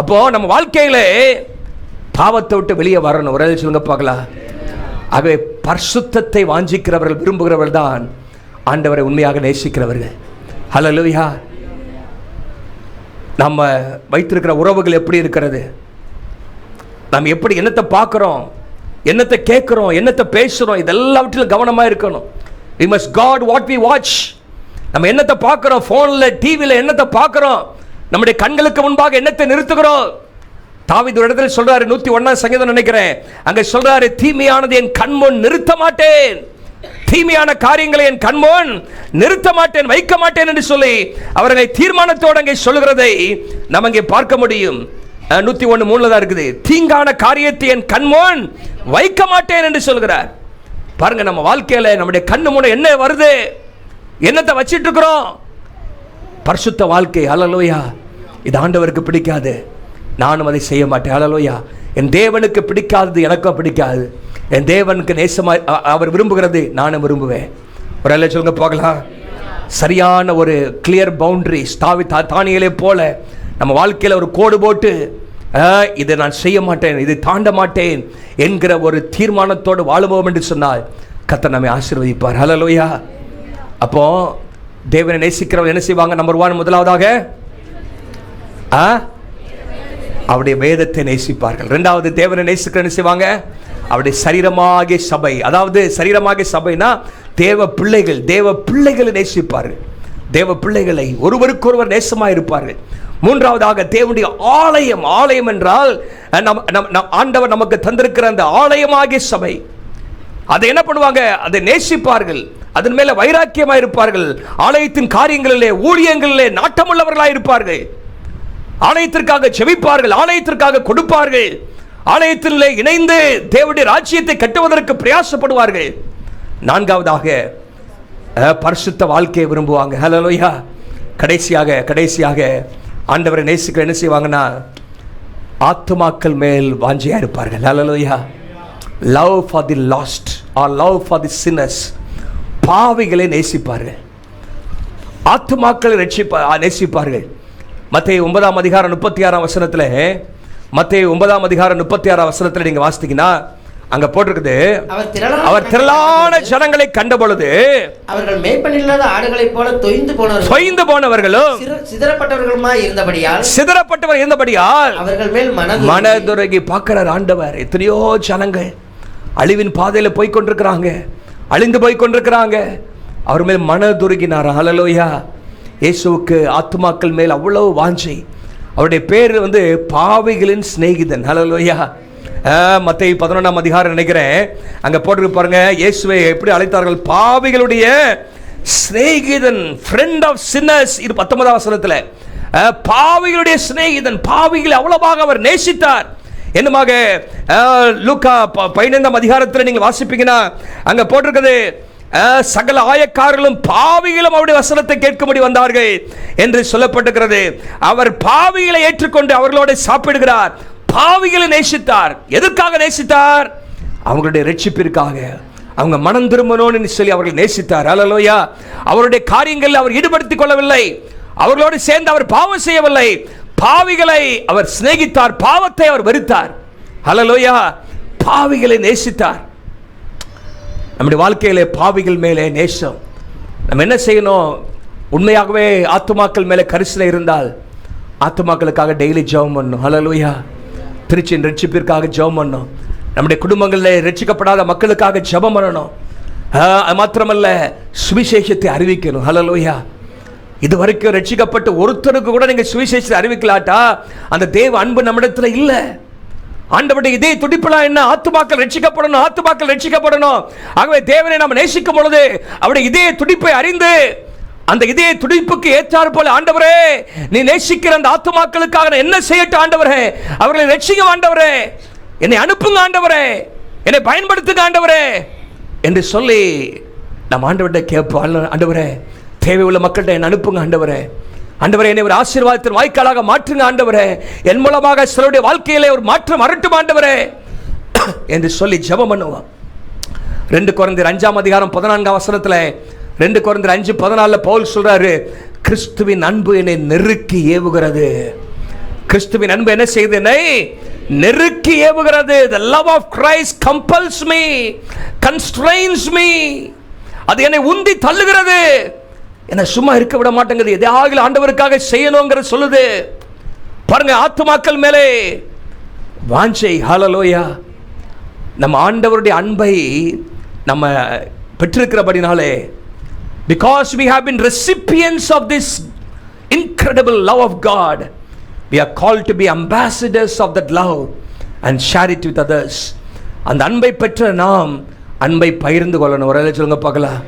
அப்போ நம்ம வாழ்க்கையில பாவத்தை விட்டு வெளியே வரணும். ஒரே சொல்லுங்க பார்க்கலாம். ஆகவே பரிசுத்தத்தை வாஞ்சிக்கிறவர்கள், விரும்புகிறவர்கள் தான் ஆண்டவரை உண்மையாக நேசிக்கிறவர்கள். ஹல்லேலூயா. நம்ம வைத்திருக்கிற உறவுகள் எப்படி இருக்கிறது? நாம் எப்படி என்னத்தை பார்க்கிறோம், என்னத்தை கேட்கிறோம், என்னத்தை பேசுறோம், இதெல்லாவற்றிலும் கவனமாக இருக்கணும். We must guard what we watch. நம்ம என்னத்தை பார்க்கிறோம், போன்ல டிவியில் என்னத்தை பார்க்கிறோம், நம்முடைய கண்களுக்கு முன்பாக என்னத்தை நிறுத்துகிறோம். தாவீது ஒரு இடத்துல சொல்றாரு, 101ஆம் சங்கீதம் நினைக்கிறேன், அங்க சொல்றாரு, தீமையானது என் கண் முன் நிறுத்த மாட்டேன், தீமையான காரியங்களை என் கண்முன் நிறுத்த மாட்டேன், வைக்க மாட்டேன் என்று சொல்லி அவர்களை தீர்மானத்தோடு அங்கே சொல்லுகிறதை நம்ம இங்கே பார்க்க முடியும். 101:3 தான் இருக்குது. தீங்கான காரியத்தை என் கண்முன் வைக்க மாட்டேன் என்று சொல்கிறார். பாருங்க, நம்ம வாழ்க்கையில நம்முடைய கண்ணு முன்ன என்ன வருது, என்னத்தை வச்சிட்டு இருக்கிறோம்? பரிசுத்த வாழ்க்கை. ஹல்லேலூயா. இது ஆண்டவருக்கு பிடிக்காது, நானும் அதை செய்ய மாட்டேன். ஹல்லேலூயா. என் தேவனுக்கு பிடிக்காதது எனக்கும் பிடிக்காது. என் தேவனுக்கு நேசமா அவர் விரும்புகிறது நானும் விரும்புவேன். ஒரு அல்ல சொல்லுங்க போகலாம். சரியான ஒரு கிளியர் பவுண்டரிஸ், தானியேலை போல நம்ம வாழ்க்கையில் ஒரு கோடு போட்டு இதை நான் செய்ய மாட்டேன், இதை தாண்ட மாட்டேன் என்கிற ஒரு தீர்மானத்தோடு வாழுவோம் என்று சொன்னால் கர்த்தர் நம்மை ஆசீர்வதிப்பார். ஹல்லேலூயா. அப்போ தேவனை நேசிக்கிறவர்கள் என்ன செய்வாங்க? நம்பர் 1, முதலாவதாக அவருடைய வேதத்தை நேசிப்பார்கள். இரண்டாவது, தேவனை நேசிக்கிற என்ன செய்வாங்க? அவருடைய சரீரமாகிய சபை. அதாவது சரீரமாகிய சபைனா தேவ பிள்ளைகள், தேவ பிள்ளைகளை நேசிப்பார்கள். தேவ பிள்ளைகளை ஒருவருக்கொருவர் நேசமாக இருப்பார்கள். மூன்றாவதாக தேவனுடைய ஆலயம். ஆலயம் என்றால் ஆண்டவர் நமக்கு தந்திருக்கிற அந்த ஆலயமாகிய சபை. அதை என்ன பண்ணுவாங்க? அதை நேசிப்பார்கள், அதன் மேல வைராக்கியமாக இருப்பார்கள். ஆலயத்தின் காரியங்களிலே, ஊழியங்களிலே நாட்டமுள்ளவர்களாக இருப்பார்கள். ஆலயத்திற்காக செபிப்பார்கள், ஆலயத்திற்காக கொடுப்பார்கள், ஆலயத்திலே இணைந்து தேவனுடைய ராஜ்யத்தை கட்டுவதற்கு பிரயாசப்படுவார்கள். நான்காவதாக பரிசுத்த வாழ்க்கையை விரும்புவாங்க. ஹல்லேலூயா. கடைசியாக ஆண்டவரை நேசிக்க என்ன செய்வாங்கன்னா ஆத்துமாக்கள் மேல் வாஞ்சியா இருப்பார்கள். Hallelujah. Love for the lost or love for the sinners. பாவிகளை நேசிப்பார்கள், ஆத்துமாக்களை நேசிப்பார்கள். மத்தேயு 9:36 மத்தேயு 9:36 நீங்க வாசித்தீங்கன்னா அங்க போட்டிருக்குது, அவர் திரளான ஜனங்களை கண்ட பொழுது அவர்கள் மேய்ப்பனில்லாத ஆடுகளைப் போல தொய்ந்து போனவர்களும் சிதறப்பட்டவர் இருந்தபடியால் அவர்கள் மேல் மனதுருகி பார்க்கிறார் ஆண்டவர். எத்தனையோ ஜனங்கள் அழிவின் பாதையில போய் கொண்டிருக்கிறாங்க, அழிந்து போய் கொண்டிருக்கிறாங்க. அவர் மேல் மனதுருகினார். ஹல்லேலூயா. இயேசுவுக்கு ஆத்துமாக்கள் மேல் அவ்வளவு வாஞ்சை. அவருடைய பேர் பாவிகளின் சிநேகிதன். ஹல்லேலூயா. மத்தேயு 11 நினைக்கிறேன், அங்க போட்டு பாருங்க, இயேசுவை எப்படி அழைத்தார்கள்? பாவிகளுடைய சிநேகிதன், ஃப்ரெண்ட் ஆஃப் சின்னர்ஸ். இது 19 பாவிகளுடைய சிநேகிதன். பாவிகளை அவ்வளவாக அவர் நேசித்தார். என்னமாக லூக்கா 15 நீங்க வாசிப்பீங்கன்னா அங்க போட்டிருக்கிறது, சகல ஆயக்காரர்களும் பாவிகளும் அவருடைய வசனத்தை கேட்கும்படி வந்தார்கள் என்று சொல்லப்பட்டிருக்கிறது. அவர் பாவிகளை ஏற்றுக்கொண்டு அவர்களோடு சாப்பிடுகிறார். பாவிகளை நேசித்தார். எதற்காக நேசித்தார்? அவங்களுடைய ரட்சிப்பிற்காக, அவங்க மனம் திரும்பணும்னு சொல்லி அவர்கள் நேசித்தார். ஹல்லேலூயா. அவருடைய காரியங்களில் அவர் ஈடுபடுத்திக் கொள்ளவில்லை, அவர்களோடு சேர்ந்து அவர் பாவம் செய்யவில்லை. பாவிகளை அவர் சிநேகித்தார், பாவத்தை அவர் வெறுத்தார். ஹல்லேலூயா. பாவிகளை நேசித்தார். நம்முடைய வாழ்க்கையிலே பாவிகள் மேலே நேசம். நம்ம என்ன செய்யணும்? உண்மையாகவே ஆத்துமாக்கள் மேலே கரிசனை இருந்தால் ஆத்துமாக்களுக்காக டெய்லி ஜெபம் பண்ணணும். ஹல்லேலூயா. திருச்சியின் ரட்சிப்பிற்காக ஜெபம் பண்ணணும். நம்முடைய குடும்பங்களில் ரட்சிக்கப்படாத மக்களுக்காக ஜெபம் பண்ணணும். அது மாத்திரமல்ல, சுவிசேஷத்தை அறிவிக்கணும். ஹல்லேலூயா. இது வரைக்கும் ரட்சிக்கப்பட்டு ஒருத்தருக்கு கூட நீங்க சுவிசேஷத்தை அறிவிக்கலாட்டா அந்த தேவ அன்பு நம்மிடத்தில் இல்லை. ஆண்டவருடைய இதே துடிப்புலாம் என்ன? ஆத்துமாக்கள் ரட்சிக்கப்படணும், ஆத்துமாக்கள் ரட்சிக்கப்படணும். ஆகவே தேவனை நாம் நேசிக்கும் பொழுது அவருடைய இதே துடிப்பை அறிந்து அந்த இதே துடிப்புக்கு ஏற்றார் போல, ஆண்டவரே நீ நேசிக்கிற அந்த ஆத்துமாக்களுக்காக நான் என்ன செய்யட்டும் ஆண்டவரே, அவர்களை ரட்சிக்க ஆண்டவரே, என்னை அனுப்புங்க ஆண்டவரே, என்னை பயன்படுத்துங்க ஆண்டவரே என்று சொல்லி நாம் ஆண்டவர்கிட்ட கேட்போம். ஆண்டவரே, தேவை உள்ள மக்கள்கிட்ட என்னை அனுப்புங்க ஆண்டவரே, ஆண்டவரே என்னை ஒரு ஆசீர்வாதத்தின் வாய்க்காலாக மாற்றுங்க ஆண்டவரே, என் மூலமாக சிலருடைய வாழ்க்கையிலே ஒரு மாற்றம் வரட்டும் ஆண்டவரே என்று சொல்லி ஜெபம் பண்ணுவோம். 2 கொரிந்தியர் 5:14 2 கொரிந்தியர் 5:14 பவுல் சொல்றாரு, கிறிஸ்துவின் அன்பு என்னை நெருக்கி ஏவுகிறது. கிறிஸ்துவின் அன்பு என்ன செய்து என்னை நெருக்கி ஏவுகிறது. The love of Christ compels me, constrains me. அது என்னை உந்தி தள்ளுகிறது, என்ன சும்மா இருக்க விட மாட்டேங்குது, எதையாவது ஆண்டவருக்காக செய்யணும்ங்கற சொல்லுது. பாருங்க, ஆத்துமாக்கள் மேலே வாஞ்சை. ஹல்லேலூயா. நம்ம ஆண்டவருடைய அன்பை நம்ம பெற்றிருக்கிறபடினாலே, because we have been recipients of this incredible love of God, we are called to be ambassadors of that love and share it with others. அந்த அன்பை பெற்ற நாம் அன்பை பகிர்ந்து கொள்ளணும். ஒரு சொல்லுங்க பார்க்கலாம்.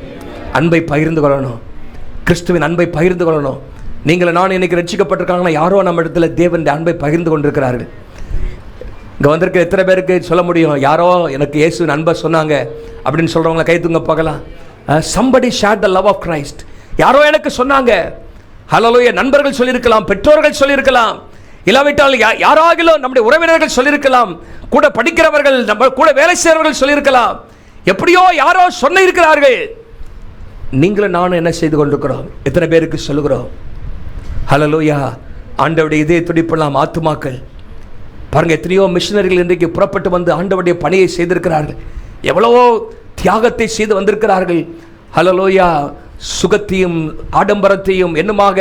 அன்பை பகிர்ந்து கொள்ளணும். கிறிஸ்துவின் அன்பை பகிர்ந்து கொள்ளணும். நீங்கள் நான் இன்னைக்கு ரட்சிக்கப்பட்டிருக்காங்கன்னா யாரோ நம்ம இடத்துல தேவனுடைய அன்பை பகிர்ந்து கொண்டிருக்கிறார்கள். இங்கே வந்திருக்க எத்தனை பேருக்கு சொல்ல முடியும், யாரோ எனக்கு இயேசுவின் அன்பை சொன்னாங்க அப்படின்னு சொல்கிறவங்கள கை தூங்க பார்க்கலாம். somebody shared the love of Christ. யாரோ எனக்கு சொன்னாங்க. ஹல்லேலூயா. நண்பர்கள் சொல்லியிருக்கலாம், பெற்றோர்கள் சொல்லியிருக்கலாம், இல்லாவிட்டால் யாராகிலும் நம்முடைய உறவினர்கள் சொல்லியிருக்கலாம், கூட படிக்கிறவர்கள், நம்ம கூட வேலை செய்கிறவர்கள் சொல்லியிருக்கலாம். எப்படியோ யாரோ சொன்ன இருக்கிறார்கள். நீங்களும் நானும் என்ன செய்து கொண்டிருக்கிறோம்? எத்தனை பேருக்கு சொல்லுகிறோம்? ஹல்லேலூயா. ஆண்டவருடைய இதய துடிப்பெல்லாம் ஆத்துமாக்கள் பாருங்க. எத்தனையோ மிஷனரிகள் இன்றைக்கு புறப்பட்டு வந்து ஆண்டவருடைய பணியை செய்திருக்கிறார்கள். எவ்வளவோ தியாகத்தை செய்து வந்திருக்கிறார்கள். ஹல்லேலூயா. சுகத்தையும் ஆடம்பரத்தையும் என்னமாக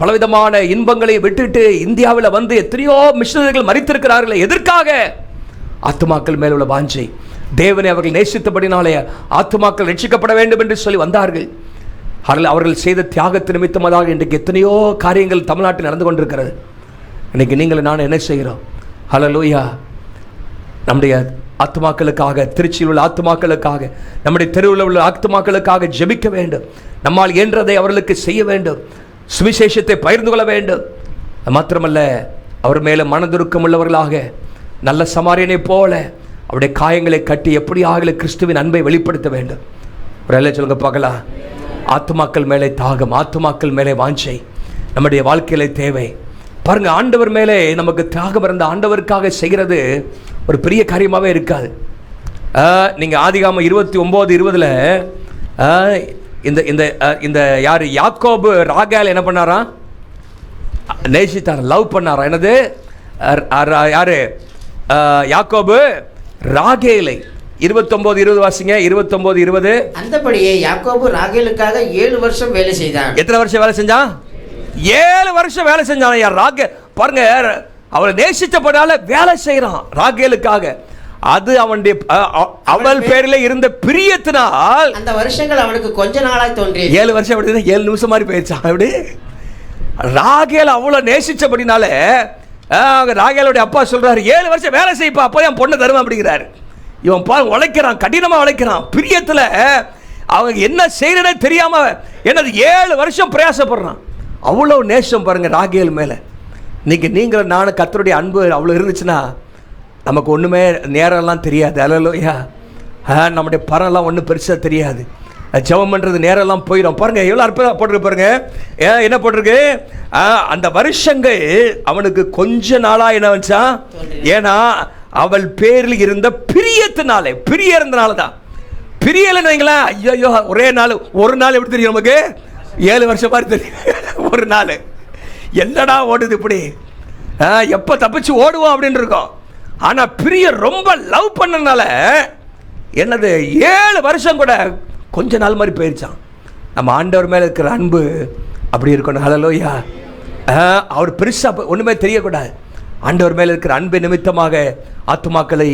பலவிதமான இன்பங்களை விட்டுட்டு இந்தியாவில் வந்து எத்தனையோ மிஷனரிகள் மரித்திருக்கிறார்கள். எதற்காக? ஆத்துமாக்கள் மேல் உள்ள வாஞ்சை. தேவனை அவர்கள் நேசித்தபடினாலே ஆத்துமாக்கள் ரட்சிக்கப்பட வேண்டும் என்று சொல்லி வந்தார்கள். அவர்கள் செய்த தியாகத்து நிமித்தமாக இன்றைக்கு எத்தனையோ காரியங்கள் தமிழ்நாட்டில் நடந்து கொண்டிருக்கிறது. இன்னைக்கு நீங்கள் நான் என்ன செய்கிறோம்? ஹல்லேலூயா. நம்முடைய ஆத்துமாக்களுக்காக, திருச்சியில் உள்ள ஆத்துமாக்களுக்காக, நம்முடைய தெருவில் உள்ள ஆத்துமாக்களுக்காக ஜெபிக்க வேண்டும். நம்மால் இயன்றதை அவர்களுக்கு செய்ய வேண்டும். சுவிசேஷத்தை பகிர்ந்து கொள்ள வேண்டும். மாத்திரமல்ல, அவர் மேலே மனதுருக்கம் உள்ளவர்களாக நல்ல சமாரியனை போல அவருடைய காயங்களை கட்டி எப்படியாக கிறிஸ்துவின் அன்பை வெளிப்படுத்த வேண்டும். ஒரு எல்லாம் சொல்லுங்க பார்க்கலாம். ஆத்துமாக்கள் மேலே தாகம், ஆத்துமாக்கள் மேலே வாஞ்சை நம்முடைய வாழ்க்கையில தேவை. பாருங்க, ஆண்டவர் மேலே நமக்கு தியாகம் இருந்த ஆண்டவருக்காக செய்கிறது ஒரு பெரிய காரியமாகவே இருக்காது. நீங்கள் ஆதிகாமம் 29:20 இந்த இந்த இந்த யார் யாக்கோபு ராகேல் என்ன பண்ணாரா? நேசித்தார், லவ் பண்ணாரா? என்னது? யாரு? யாக்கோபு ராகேலை. 29:20 வாசிங்க. 29:20. அந்தபடியே யாக்கோபு ராகேலுக்காக 7 வருஷம் வேலை செய்தான். எத்தனை வருஷம் வேலை செஞ்சான்? 7 வருஷம் வேலை செஞ்சான். யார்? ராகேல். பாருங்க, அவளை நேசிச்சப்படால வேலை செய்யறான் ராகேலுக்காக. அது அவனுடைய அவள் பேரில் இருந்த பிரியத்தினால் அந்த வருஷங்கள் அவனுக்கு கொஞ்ச நாளாய் தோன்றியது. 7 வருஷம் அப்படி 7 நிமிஷம் மாதிரி போயிடுச்சான். அப்படி ராகேல் அவ்வளோ நேசிச்சபடினால ராகேலுடைய அப்பா சொல்றாரு, 7 வருஷம் வேலை செய்ப்பா, அப்போ என் பொண்ணு தருவேன் அப்படிங்கிறாரு. இவன் பாருங்க உழைக்கிறான், கடினமாக உழைக்கிறான், பிரியத்தில் அவங்க என்ன செய்யறதே தெரியாம என்னது 7 வருஷம் பிரயாசப்படுறான். அவ்வளோ நேசம் பாருங்க ராகேல் மேலே. இன்னைக்கு நீங்கள் நானும் கர்த்தருடைய அன்பு அவ்வளோ இருந்துச்சுன்னா நமக்கு ஒன்றுமே நேரம்லாம் தெரியாது. அல்லேலூயா. நம்முடைய பரம்லாம் ஒன்றும் பெருசாக தெரியாது. ஜெபம் பண்ணுறது நேரம்லாம் போயிடும். பாருங்க எவ்வளோ அற்புதம் போட்டிருக்கு பாருங்க. என்ன போட்டிருக்கு? அந்த வருஷங்கள் அவனுக்கு கொஞ்ச நாளாக என்ன வச்சான்? ஏன்னா அவள் பேரில் இருந்த பிரியத்தினாலே. பிரிய இருந்தனால தான். பிரியலைன்னு வைங்களேன், ஐயோ ஒரே நாள், ஒரு நாள் எப்படி தெரியும் நமக்கு? 7 வருஷம் மாதிரி தெரியும். ஒரு நாள் என்னடா ஓடுது இப்படி, எப்போ தப்பிச்சு ஓடுவோம் அப்படின்னு இருக்கோம். ஆனால் பிரிய ரொம்ப லவ் பண்ணனால என்னது 7 வருஷம் கூட கொஞ்ச நாள் மாதிரி போயிடுச்சான். நம்ம ஆண்டவர் மேலே இருக்கிற அன்பு அப்படி இருக்கணும். ஹல்லேலூயா. அவர் பெருசாக ஒன்றுமே தெரியக்கூடாது. ஆண்டவர் மேலே இருக்கிற அன்பு நிமித்தமாக ஆத்துமாக்களை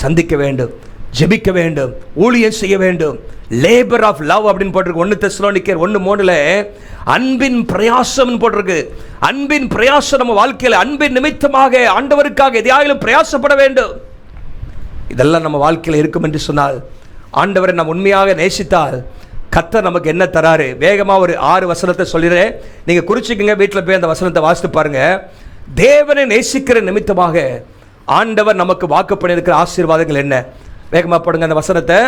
சந்திக்க வேண்டும், ஜெபிக்க வேண்டும், ஊழியம் செய்ய வேண்டும். லேபர் ஆஃப் லவ் அப்படின்னு போட்டிருக்கு. 1 தெசலோனிக்கர் 1:3 அன்பின் பிரயாசம் போட்டிருக்கு. அன்பின் பிரயாசம் நம்ம வாழ்க்கையில் அன்பின் நிமித்தமாக ஆண்டவருக்காக எதையாலும் பிரயாசப்பட வேண்டும். இதெல்லாம் நம்ம வாழ்க்கையில் இருக்கும் என்று சொன்னால், ஆண்டவரை நம்ம உண்மையாக நேசித்தால் கர்த்தர் நமக்கு என்ன தராரு? வேகமாக ஒரு 6 வசனத்தை சொல்லிடுறேன், நீங்கள் குறிச்சிக்கங்க. வீட்டில் போய் அந்த வசனத்தை வாசித்து பாருங்க. தேவனை நேசிக்கிற நிமித்தமாக ஆண்டவர் நமக்கு வாக்கு பண்ணியிருக்கிற ஆசீர்வாதங்கள் என்ன? வேகமாக போடுங்க அந்த வசனத்தை.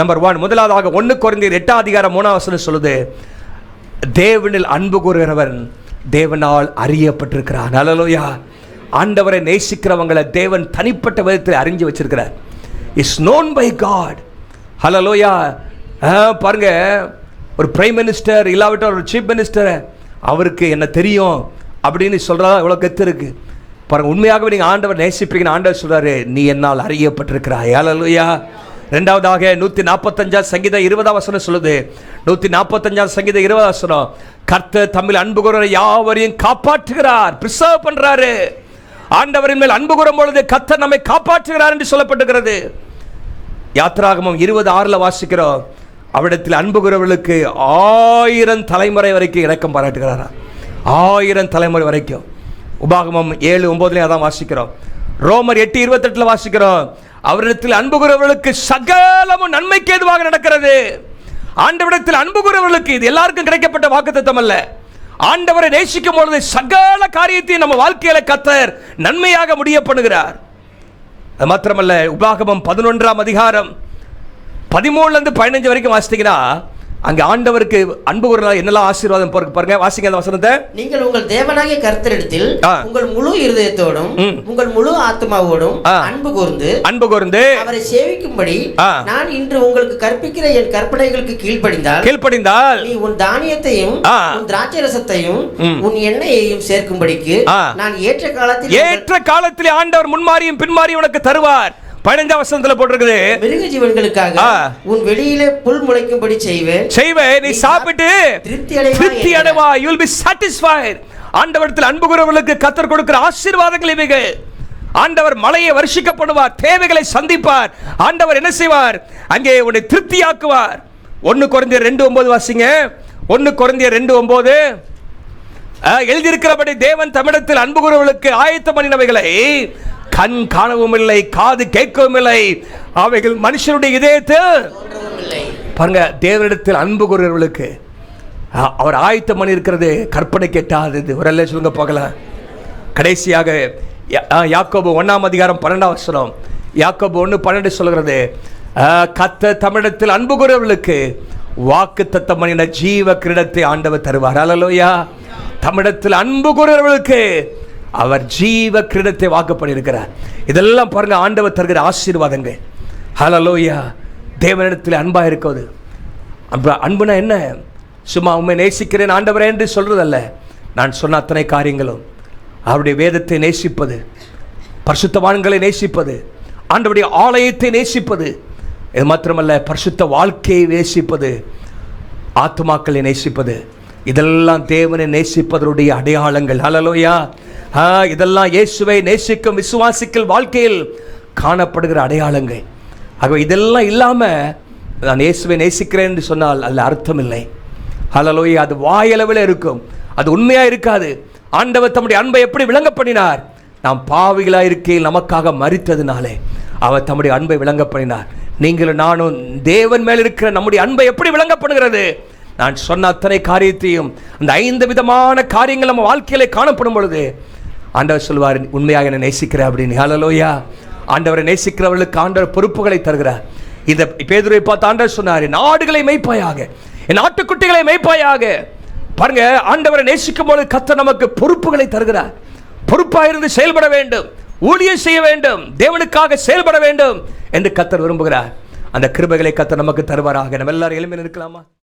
நம்பர் 1, முதலாவதாக 1 கொரிந்தியர் 8:3 சொல்லுது, தேவனில் அன்பு கூறுகிறவன் தேவனால் அறியப்பட்டிருக்கிறான். ஹல்லேலூயா. ஆண்டவரை நேசிக்கிறவங்களை தேவன் தனிப்பட்ட விதத்தில் அறிஞ்சு வச்சிருக்கிறார். Is known by God. Hallelujah. பாருங்க, ஒரு பிரைம் மினிஸ்டர் இல்லாவிட்டால் ஒரு சீஃப் மினிஸ்டர் அவருக்கு என்ன தெரியும் அப்படின்னு சொல்றதா எவ்வளோ கெத்து இருக்கு பாருங்க. உண்மையாகவே நீங்கள் ஆண்டவர் நேசிப்பீங்கன்னு ஆண்டவர் சொல்றாரு, நீ என்னால் அறியப்பட்டிருக்கிறாய். ஹல்லேலூயா. ரெண்டாவதாக 145 சங்கீதம் 20 சொல்லுது. 145 சங்கீதம் 20 கர்த்தர் தம்மில் அன்பு கூறுகிற யாவரையும் காப்பாற்றுகிறார், பிரிசர்வ் பண்றாரு. ஆண்டவரின் மேல் அன்பு கூறும் பொழுது கர்த்தர் நம்மை காப்பாற்றுகிறார் என்று சொல்லப்பட்டிருக்கிறது. யாத்திராகமம் 20:6 வாசிக்கிறோம், அவரிடத்தில் அன்பு கூறுவர்களுக்கு 1000 தலைமுறை வரைக்கும் இரக்கம் பாராட்டுகிறாரா. 1000 தலைமுறை வரைக்கும். உபாகமம் 7:9 அதான் வாசிக்கிறோம். ரோமர் 8:28 வாசிக்கிறோம், அவரிடத்தில் அன்பு கூறுகிறவர்களுக்கு சகலமும் நன்மைக்கு ஏதுவாக நடக்கிறது. ஆண்டவரிடத்தில் அன்பு கூறுகிறவர்களுக்கு, இது எல்லாருக்கும் கிடைக்கப்பட்ட வாக்குத்தத்தம் அல்ல. ஆண்டவரை நேசிக்கும் பொழுது சகல காரியத்தையும் நம்ம வாழ்க்கையில கர்த்தர் நன்மையாக முடிய பண்ணுகிறார். அது மாத்திரமல்ல, உபாகமம் 11ஆம் அதிகாரம் 13-15 வரைக்கும் வாசித்தீங்கன்னா, அங்க ஆண்டவருக்கு அன்பு கூறுறதால என்னெல்லாம் ஆசீர்வாதம் பாருங்க. வாசிங்க அந்த வசனத்தை. நீங்கள் உங்கள் தேவனாகிய கர்த்தரிடத்தில் உங்கள் முழு இருதயத்தோடும் உங்கள் முழு ஆத்மாவோடும் அன்பு கூர்ந்து அவரை சேவிக்கும்படி நான் இன்று உங்களுக்கு கற்பிக்கிற என் கற்பனைகளுக்கு கீழ்ப்படிந்தால் நீ உன் தானியத்தையும் உன் திராட்சை ரசத்தையும் உன் எண்ணெயையும் சேர்க்கும்படிக்கு நான் ஏற்ற காலத்தில் ஆண்டவர் முன்மாறியும் பின்மாறியும் உனக்கு தருவார். 15ஆம் வசனத்துல போட்டிருக்குது, மிருக ஜீவன்களுக்காக உன் வெளியிலே புல் முளைக்கும்படி செய்வேன், நீ சாப்பிட்டு திருப்தி அடைவாய். You will be satisfied. ஆண்டவரிடத்தில் அன்பு கூறுகிறவர்களுக்கு கர்த்தர் கொடுக்கிற ஆசீர்வாதங்கள் இவைகள். ஆண்டவர் மலையை வருஷிக்கப்படுவார், தேவைகளை சந்திப்பார். ஆண்டவர் என்ன செய்வார்? அங்கே உன்னை திருப்தியாக்குவார். 1 கொரிந்தியர் 2:9 வாசிங்க. 1 கொரிந்தியர் 2:9 எழுதியிருக்கிறபடி தேவன் தம்மிடத்தில் அன்பு கூறுகிறவர்களுக்கு ஆயத்தம் பண்ணினவைகளை கண் காணவும் இல்லை, காது கேட்கவும் இல்லை, அவைகள் மனுஷனுடைய இதயத்தில் பாருங்க. தேவனிடத்தில் அன்பு கூறுகிறவர்களுக்கு அவர் ஆயத்தம் பண்ணி இருக்கிறது கற்பனை கேட்டாதது. ஒரு அல்ல சொல்லுங்க பார்க்கலாம். கடைசியாக யாக்கோபு 1ஆம் அதிகாரம் 12ஆம் வசனம், யாக்கோபு 1:12 சொல்கிறது, கர்த்தர் தம்மிடத்தில் அன்பு கூறுகிறவர்களுக்கு வாக்குத்தத்தம் பண்ணின ஜீவ கிரீடத்தை ஆண்டவர் தருவார். அல்லேலூயா. தம்மிடத்தில் அன்பு கூறுகிறவர்களுக்கு அவர் ஜீவ கிரீடத்தை வாக்கு பண்ணியிருக்கிறார். இதெல்லாம் பாருங்க, ஆண்டவர் தருகிற ஆசீர்வாதங்கள். ஹல்லேலூயா. தேவனிடத்தில் அன்பா இருக்கிறது. அன்புனா என்ன? சும்மா உண்மை நேசிக்கிறேன் ஆண்டவரே என்று சொல்றதல்ல. நான் சொன்ன அத்தனை காரியங்களும் அவருடைய வேதத்தை நேசிப்பது, பரிசுத்தவான்களை நேசிப்பது, ஆண்டவருடைய ஆலயத்தை நேசிப்பது, இது மாத்திரமல்ல பரிசுத்த வாழ்க்கையை நேசிப்பது, ஆத்துமாக்களை நேசிப்பது, இதெல்லாம் தேவனை நேசிப்பதனுடைய அடையாளங்கள். ஹல்லேலூயா. இதெல்லாம் இயேசுவை நேசிக்கும் விசுவாசிகள் வாழ்க்கையில் காணப்படுகிற அடையாளங்கள். ஆகவே இதெல்லாம் இல்லாம நான் இயேசுவை நேசிக்கிறேன் என்று சொன்னால் அதில் அர்த்தம் இல்லை. ஹல்லேலூயா. அது வாயளவில் இருக்கும், அது உண்மையா இருக்காது. ஆண்டவர் தம்முடைய அன்பை எப்படி விளங்க பண்ணினார்? நாம் பாவிகளா இருக்கையில் நமக்காக மரித்ததினாலே அவர் தம்முடைய அன்பை விளங்க பண்ணினார். நீங்களும் நானும் தேவன் மேல் இருக்கிற நம்முடைய அன்பை எப்படி விளங்க பண்ணுகிறது? நான் சொன்ன அத்தனை காரியத்தையும், அந்த 5 விதமான காரியங்கள் நம்ம வாழ்க்கையில காணப்படும் பொழுது ஆண்டவர் சொல்வார், உண்மையாக என்ன நேசிக்கிற அப்படின்னு. ஹல்லேலூயா. ஆண்டவரை நேசிக்கிறவர்களுக்கு ஆண்டவர் பொறுப்புகளை தருகிறார். இந்த பேதுருவை பார்த்து ஆண்டவர் சொன்னார், என் ஆடுகளை மேய்ப்பாயாக, என் ஆட்டுக்குட்டிகளை மேய்ப்பாயாக. பாருங்க, ஆண்டவரை நேசிக்கும் போது கர்த்தர் நமக்கு பொறுப்புகளை தருகிறார். பொறுப்பாயிருந்து செயல்பட வேண்டும், ஊழியம் செய்ய வேண்டும், தேவனுக்காக செயல்பட வேண்டும் என்று கர்த்தர் விரும்புகிறார். அந்த கிருபைகளை கர்த்தர் நமக்கு தருவாராக. நம்ம எல்லாரும் எளிமையாக இருக்கலாமா?